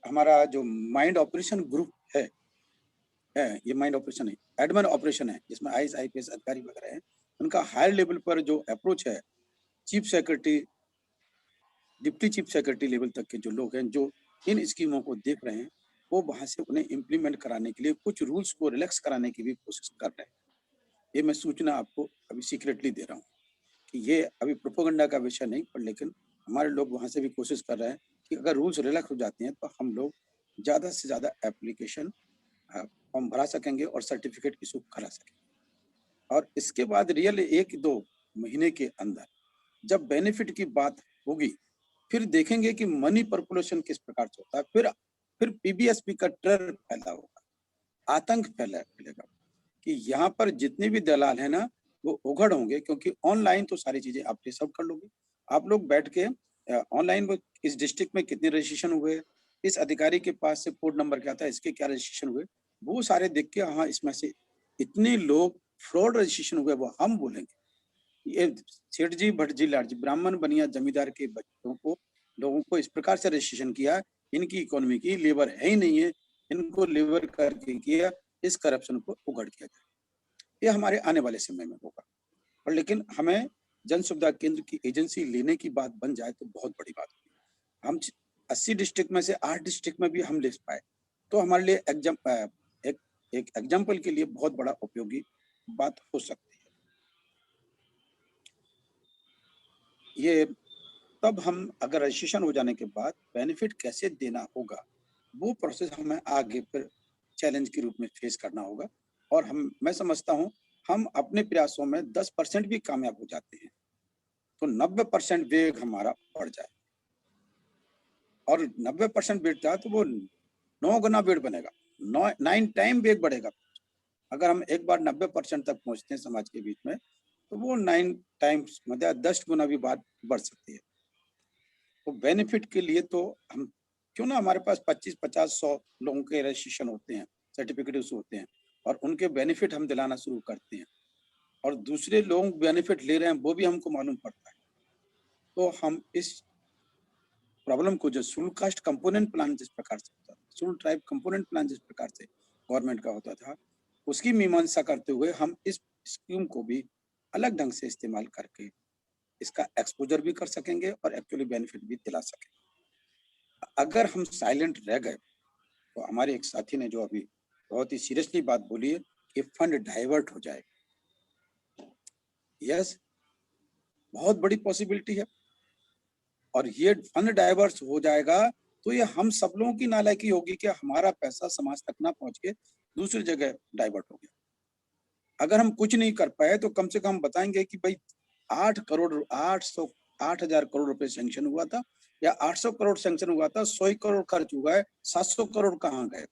हमारा जो माइंड ऑपरेशन ग्रुप है, ये माइंड ऑपरेशन है, एडमिन ऑपरेशन है, जिसमें आईएएस आईपीएस अधिकारी वगैरह हैं, उनका हायर लेवल पर जो अप्रोच है, chief secretary, deputy chief secretary level तक के जो लोग हैं जो इन स्कीमों को देख रहे हैं, वो वहां से उन्हें इम्प्लीमेंट कराने के लिए कुछ रूल्स को रिलैक्स कराने की भी कोशिश कर रहे हैं। ये मैं सूचना आपको अभी सीक्रेटली दे रहा हूँ कि ये अभी प्रोपेगेंडा का विषय नहीं, पर लेकिन हमारे लोग वहां से भी कोशिश कर रहे हैं कि अगर रूल्स रिलैक्स हो जाते हैं तो हम लोग ज्यादा से ज्यादा एप्लीकेशन फॉर्म भरा सकेंगे और सर्टिफिकेट इशू करा सकेंगे। और इसके बाद रियल 1-2 महीने के अंदर जब बेनिफिट की बात होगी, फिर देखेंगे कि मनी पर्कुलेशन किस प्रकार से होता है। फिर पीबीएसपी का टेरर फैला होगा, आतंक फैलेगा कि यहाँ पर जितने भी दलाल है ना वो उघड़ होंगे, क्योंकि ऑनलाइन तो सारी चीजें आप ये सब कर लोगे। आप लोग बैठ के ऑनलाइन इस डिस्ट्रिक्ट में कितने रजिस्ट्रेशन हुए, इस अधिकारी के पास से कोड नंबर क्या था, इसके क्या रजिस्ट्रेशन हुए, वो सारे देख के हाँ इसमें से इतने लोग फ्रॉड रजिस्ट्रेशन हुए वो हम बोलेंगे। ये सेठ जी, भट्ट जी, लाट जी, ब्राह्मण बनिया जमींदार के बच्चों को, लोगों को इस प्रकार से रजिस्ट्रेशन किया, इनकी इकोनॉमी की लेबर है ही नहीं है, इनको लेबर करके किया, इस करप्शन को उघड़ किया जाए। ये हमारे आने वाले समय में होगा। और लेकिन हमें जन सुविधा केंद्र की एजेंसी लेने की बात बन जाए तो बहुत बड़ी बात होगी। हम 80 डिस्ट्रिक्ट में से 8 डिस्ट्रिक्ट में भी हम ले पाए तो हमारे लिए एक एग्जाम्पल के लिए बहुत बड़ा उपयोगी बात हो सकती है। ये तब हम अगर रजिस्ट्रेशन हो जाने के बाद बेनिफिट कैसे देना होगा, वो प्रोसेस हमें आगे फिर चैलेंज के रूप में फेस करना होगा। और मैं समझता हूँ हम अपने प्रयासों में 10% भी कामयाब हो जाते हैं तो 90% वेग हमारा बढ़ जाए, और 90% वेट था तो वो 9 गुना वेट बनेगा, 9 टाइम वेग बढ़ेगा। अगर हम एक बार 90% तक पहुंचते हैं समाज के बीच में तो वो 9 टाइम्स मतलब 10 गुना भी बात बढ़ सकती है। तो बेनिफिट के लिए तो हम क्यों ना, हमारे पास 25-50-100 लोगों के रजिस्ट्रेशन होते हैं, सर्टिफिकेट होते हैं, और उनके बेनिफिट हम दिलाना शुरू करते हैं, और दूसरे लोग बेनिफिट ले रहे हैं वो भी हमको मालूम पड़ता है। तो हम इस प्रॉब्लम को, जो शेड्यूल कास्ट कंपोनेंट प्लान जिस प्रकार से होता था, शेड्यूल ट्राइब कंपोनेंट प्लान जिस प्रकार से गवर्नमेंट का होता था, उसकी मीमांसा करते हुए हम इस स्कीम को भी अलग ढंग से इस्तेमाल करके इसका एक्सपोजर भी कर सकेंगे और एक्चुअली बेनिफिट भी दिला सकेंगे। अगर हम साइलेंट रह गए तो हमारे एक साथी ने जो अभी बहुत ही सीरियसली बात बोली है कि फंड डाइवर्ट हो जाए। यस, बहुत बड़ी पॉसिबिलिटी है, और ये फंड डाइवर्ट हो जाएगा तो ये हम सब लोगों की नालायकी होगी कि हमारा पैसा समाज तक ना पहुंच के दूसरी जगह डाइवर्ट हो गया। अगर हम कुछ नहीं कर पाए तो कम से कम बताएंगे कि भाई 8,000 करोड़ रुपए सैंक्शन हुआ था, या 800 करोड़ सैंक्शन हुआ था, 100 करोड़ खर्च हुआ है, 700 करोड़ कहाँ गए,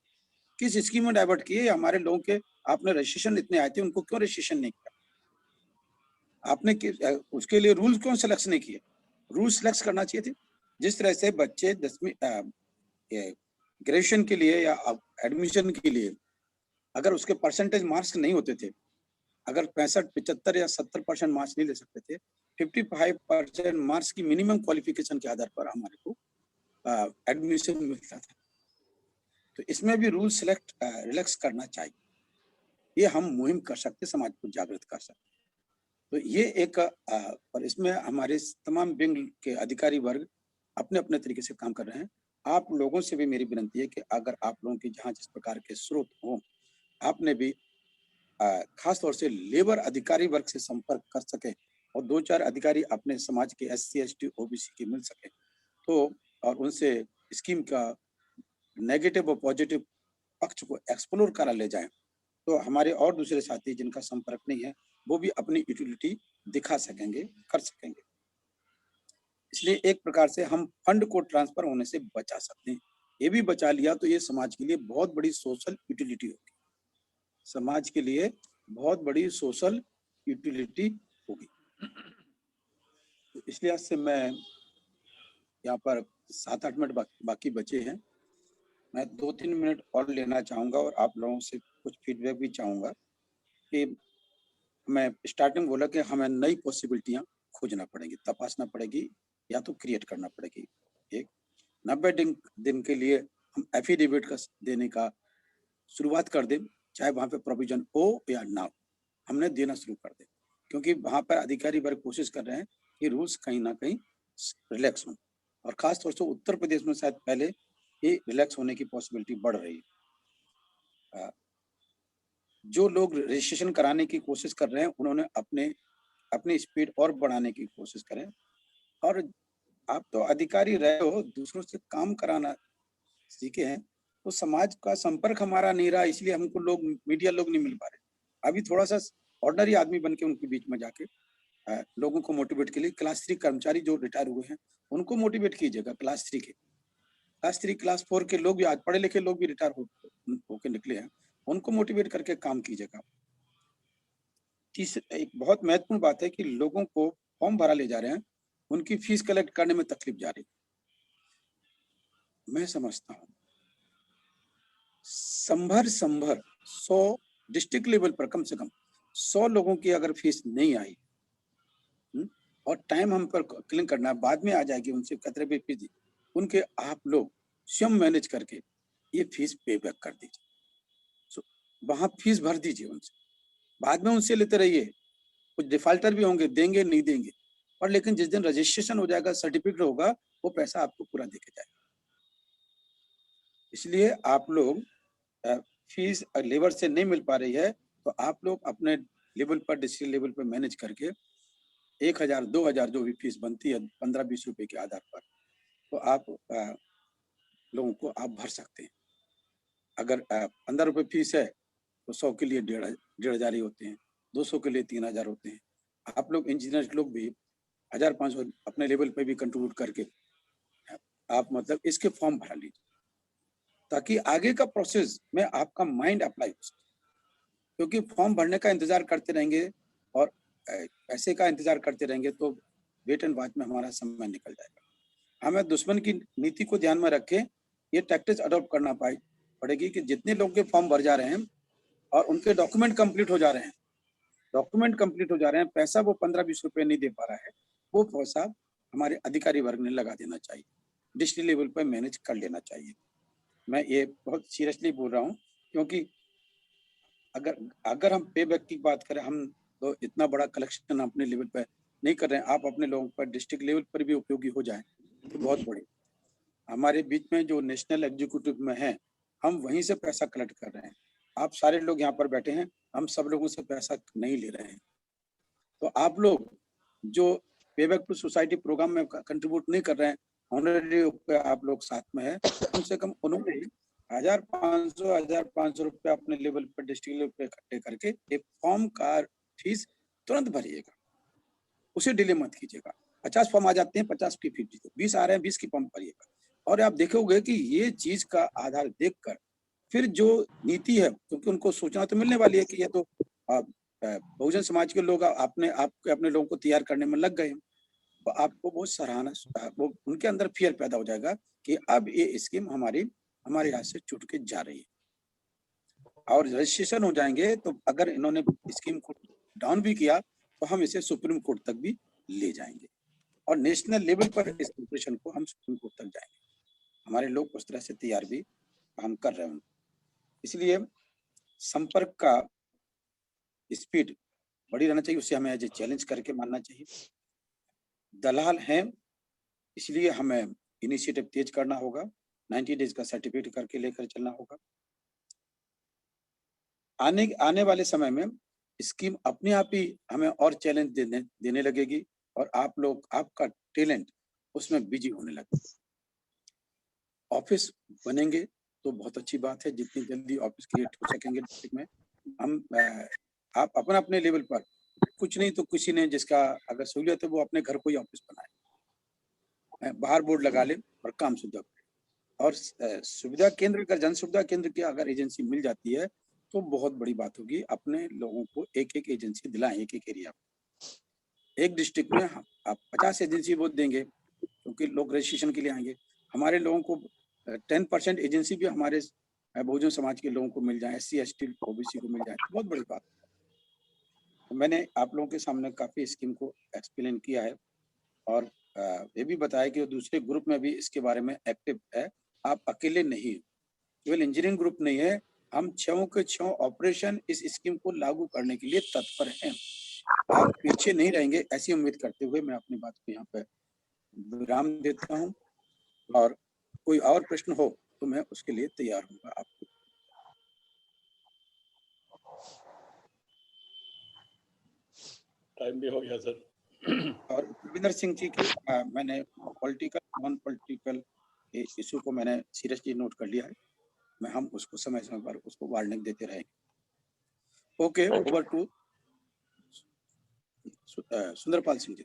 किस स्कीम में डाइवर्ट किए? हमारे लोगों के आपने रजिस्ट्रेशन इतने आए थे, उनको क्यों रजिस्ट्रेशन नहीं किया? आपने उसके लिए रूल्स क्यों सिलेक्ट नहीं किए? रूल सिलेक्ट करना चाहिए थे। जिस तरह से बच्चे 10वीं ग्रेजुएशन के लिए या एडमिशन के लिए अगर उसके परसेंटेज मार्क्स नहीं होते थे, अगर 65, 75 या 70% मार्क्स नहीं ले सकते थे, 55% मार्क्स की मिनिमम क्वालिफिकेशन के आधार पर हमारे को एडमिशन मिलता था। तो इसमें भी रूल सिलेक्ट रिलैक्स करना चाहिए। ये हम मुहिम कर सकते, समाज को जागृत कर सकते। तो ये एक और इसमें हमारे तमाम विंग के अधिकारी वर्ग अपने अपने तरीके से काम कर रहे हैं। आप लोगों से भी मेरी विनती है कि अगर आप लोगों की जहाँ जिस प्रकार के स्रोत हों, आपने भी खास तौर से लेबर अधिकारी वर्ग से संपर्क कर सके और 2-4 अधिकारी अपने समाज के SC, ST, OBC के मिल सके तो, और उनसे स्कीम का नेगेटिव और पॉजिटिव पक्ष को एक्सप्लोर करा ले जाएं, तो हमारे और दूसरे साथी जिनका संपर्क नहीं है वो भी अपनी यूटिलिटी दिखा सकेंगे, कर सकेंगे। इसलिए एक प्रकार से हम फंड को ट्रांसफर होने से बचा सकते हैं। ये भी बचा लिया तो ये समाज के लिए बहुत बड़ी सोशल यूटिलिटी होगी, समाज के लिए बहुत बड़ी सोशल यूटिलिटी होगी। तो इसलिए आज से मैं यहाँ पर 7-8 मिनट बाकी बचे हैं, मैं 2-3 मिनट और लेना चाहूँगा और आप लोगों से कुछ फीडबैक भी चाहूँगा कि मैं स्टार्टिंग बोला कि हमें नई पॉसिबिलिटियाँ खोजना पड़ेगी, तपासना पड़ेगी या तो क्रिएट करना पड़ेगी। एक 90 दिन के लिए हम एफिडेविट का देने का शुरुआत कर दें, चाहे वहाँ पे प्रोविजन हो या ना हो, हमने देना शुरू कर दें, क्योंकि वहाँ पर अधिकारी वर्ग कोशिश कर रहे हैं कि रूल्स कहीं ना कहीं रिलैक्स हों, और खास तौर से उत्तर प्रदेश में शायद पहले ये रिलैक्स होने की पॉसिबिलिटी बढ़ रही है। जो लोग रजिस्ट्रेशन कराने की कोशिश कर रहे हैं उन्होंने अपनी स्पीड और बढ़ाने की कोशिश करें, और आप तो अधिकारी रहे हो, दूसरों से काम कराना सीखे हैं, तो समाज का संपर्क हमारा नहीं रहा, इसलिए हमको लोग मीडिया लोग नहीं मिल पा रहे। अभी थोड़ा सा ऑर्डिनरी आदमी बन के उनके बीच में जाके लोगों को मोटिवेट के लिए क्लास 3 कर्मचारी जो रिटायर हुए हैं उनको मोटिवेट कीजिएगा। क्लास 3 के, क्लास 3, क्लास 4 के लोग भी, आज पढ़े लिखे लोग भी रिटायर होके निकले हैं, उनको मोटिवेट करके काम कीजिएगा। एक बहुत महत्वपूर्ण बात है कि लोगों को फॉर्म भरा ले जा रहे हैं, उनकी फीस कलेक्ट करने में तकलीफ जा रही। मैं समझता हूँ संभर 100 डिस्ट्रिक्ट लेवल पर कम से कम 100 लोगों की अगर फीस नहीं आई और टाइम हम पर क्लिक करना बाद में आ जाएगी, उनसे कतरे भी फीस दी, उनके आप लोग स्वयं मैनेज करके ये फीस पे बैक कर दीजिए, वहां फीस भर दीजिए उनसे, बाद में उनसे लेते रहिए। कुछ डिफॉल्टर भी होंगे, देंगे नहीं देंगे, और लेकिन जिस दिन रजिस्ट्रेशन हो जाएगा, सर्टिफिकेट होगा, वो पैसा आपको पूरा देके जाएगा। इसलिए आप लोग फीस लेबर से नहीं मिल पा रही है तो आप लोग अपने लेवल पर, डिस्ट्रिक्ट लेवल पर मैनेज करके 1,000 2,000 जो भी फीस बनती है 15-20 रुपए के आधार पर, तो आप लोगों को आप भर सकते हैं। अगर 15 रुपए फीस है तो 100 के लिए 1,500 ही होते हैं, 200 के लिए 3,000 होते हैं। आप लोग इंजीनियर लोग भी 1,500 अपने लेवल पे भी कंट्रीब्यूट करके आप मतलब इसके फॉर्म भरा लीजिए, ताकि आगे का प्रोसेस में आपका माइंड अप्लाई हो सके। क्योंकि फॉर्म भरने का इंतजार करते रहेंगे और पैसे का इंतजार करते रहेंगे तो वेट एंड वॉच में हमारा समय निकल जाएगा। हमें दुश्मन की नीति को ध्यान में रख के ये टैक्टिक्स अडॉप्ट करना पड़ेगी कि जितने लोग के फॉर्म भर जा रहे हैं और उनके डॉक्यूमेंट कंप्लीट हो जा रहे हैं, पैसा वो 15-20 रुपए नहीं दे पा रहा है, वो पैसा हमारे अधिकारी वर्ग ने लगा देना चाहिए, डिस्ट्रिक्ट लेवल पर मैनेज कर लेना चाहिए। मैं ये बहुत सीरियसली बोल रहा हूँ, क्योंकि अगर हम पे बैक की बात करें, हम तो इतना बड़ा कलेक्शन अपने लेवल पर नहीं कर रहे हैं, आप अपने लोगों पर डिस्ट्रिक्ट लेवल पर भी उपयोगी हो जाए तो बहुत बड़ी। हमारे बीच में जो नेशनल एग्जीक्यूटिव में है हम वहीं से पैसा कलेक्ट कर रहे हैं। आप सारे लोग यहाँ पर बैठे हैं, हम सब लोगों से पैसा नहीं ले रहे हैं। तो आप लोग जो पे बैक टू सोसाइटी प्रोग्राम में कंट्रीब्यूट नहीं कर रहे हैं, ऑनरेडी पे आप लोग साथ में है, कम से कम उन्होंने 1500 रुपया अपने लेवल पर डिस्ट्रिक्ट लेवल पे इकट्ठे करके एक फॉर्म का फीस तुरंत भरिएगा, उसे डिले मत कीजिएगा। 50 फॉर्म आ जाते हैं, 50 की फीस, 20 आ रहे हैं, 20 की फॉर्म भरिएगा। और आप देखोगे कि ये चीज का आधार देखकर फिर जो नीति है, क्योंकि उनको सूचना तो मिलने वाली है कि ये तो बहुजन समाज के लोग अपने लोगों को तैयार करने में लग गए हैं, तो आपको बहुत सराहना, वो उनके अंदर फियर पैदा हो जाएगा कि अब ये स्कीम हमारे हाथ से छूट के जा रही है। और रजिस्ट्रेशन हो जाएंगे तो अगर इन्होंने स्कीम को डाउन भी किया तो हम इसे सुप्रीम कोर्ट तक भी ले जाएंगे और नेशनल लेवल पर इस ऑपरेशन को हम सुप्रीम कोर्ट तक जाएंगे। हमारे लोग उस तरह से तैयार भी काम कर रहे हैं। इसलिए संपर्क का स्पीड बड़ी रहना चाहिए, उसे हमें एज ए चैलेंज करके मानना चाहिए। दलाल हैं, इसलिए हमें इनिशिएटिव तेज करना होगा, 90 डेज का सर्टिफिकेट करके लेकर चलना होगा। आने वाले समय में स्कीम अपने आप ही हमें और चैलेंज देने लगेगी और आप लोग, आपका टैलेंट उसमें बिजी होने लगेगा। ऑफिस बनेंगे तो बहुत अच्छी बात है, जितनी जल्दी ऑफिस क्रिएट हो सकेंगे डिस्ट्रिक्ट में। हम आप अपने लेवल पर कुछ नहीं तो किसी ने जिसका अगर सहूलियत है वो अपने घर को ही ऑफिस बनाए, बाहर बोर्ड लगा ले और काम सुविधा करे। और सुविधा केंद्र का, जन सुविधा केंद्र की अगर एजेंसी मिल जाती है तो बहुत बड़ी बात होगी। अपने लोगों को एक एक एजेंसी दिलाएं, एक एक एरिया में। एक डिस्ट्रिक्ट में आप 50 एजेंसी वो देंगे क्योंकि लोग रजिस्ट्रेशन के लिए आएंगे। हमारे लोगों को 10% एजेंसी भी हमारे बहुजन समाज के लोगों को मिल जाए, SC ST OBC को मिल जाए, बहुत बड़ी बात। तो मैंने आप लोगों के सामने काफी स्कीम को एक्सप्लेन किया है और ये भी बताया कि दूसरे ग्रुप में भी इसके बारे में एक्टिव है। आप अकेले नहीं, केवल इंजीनियरिंग ग्रुप नहीं है, हम 6 के 6 ऑपरेशन इस स्कीम को लागू करने के लिए तत्पर हैं। आप पीछे नहीं रहेंगे, ऐसी उम्मीद करते हुए मैं अपनी बात को यहाँ पे विराम देता हूँ। और कोई और प्रश्न हो तो मैं उसके लिए तैयार हूँ आपको। टाइम भी हो गया सर। और रविंदर सिंह जी की मैंने पॉलिटिकल नॉन पॉलिटिकल इशू को मैंने सीरियसली नोट कर लिया है, मैं हम उसको समय समय पर उसको वार्निंग देते रहेंगे। Okay, over to Sundarpal Singh ji.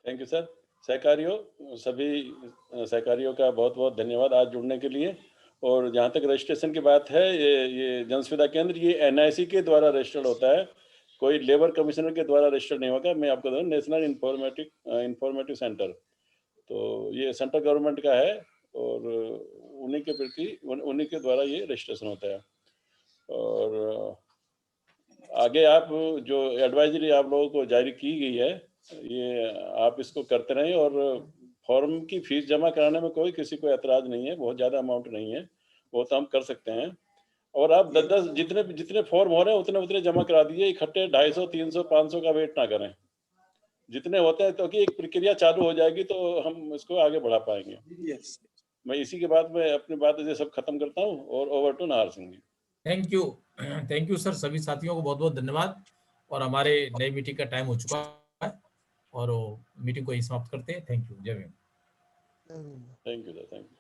Thank you sir. सहकारियों, सभी सहकारियों का बहुत बहुत धन्यवाद आज जुड़ने के लिए। और जहाँ तक रजिस्ट्रेशन की बात है, ये जन सुविधा केंद्र ये NIC के द्वारा रजिस्टर्ड होता है, कोई लेबर कमिश्नर के द्वारा रजिस्टर्ड नहीं होगा। मैं आपको बताऊँ, नेशनल इंफॉर्मेटिव सेंटर, तो ये सेंट्रल गवर्नमेंट का है और उन्हीं के प्रति उन्हीं के द्वारा ये रजिस्ट्रेशन होता है। और आगे आप जो एडवाइजरी आप लोगों को जारी की गई है, ये आप इसको करते रहें। और फॉर्म की फीस जमा कराने में कोई किसी को एतराज नहीं है, बहुत ज़्यादा अमाउंट नहीं है, वो तो हम कर सकते हैं। और आप 10 जितने फॉर्म हो रहे हैं उतने जमा करा दीजिए, इकट्ठे 250, 300, 500 का वेट ना करें। जितने होते हैं तो कि एक प्रक्रिया चालू हो जाएगी तो हम इसको आगे बढ़ा पाएंगे। मैं इसी के बाद में अपनी बात से सब खत्म करता हूँ और over to Nahar Singh ji. Thank you sir, सभी साथियों को बहुत बहुत धन्यवाद। और हमारे नई मीटिंग का टाइम हो चुका है और मीटिंग को यही समाप्त करते हैं। थैंक यू, जय Bhim. Thank you sir, thank you.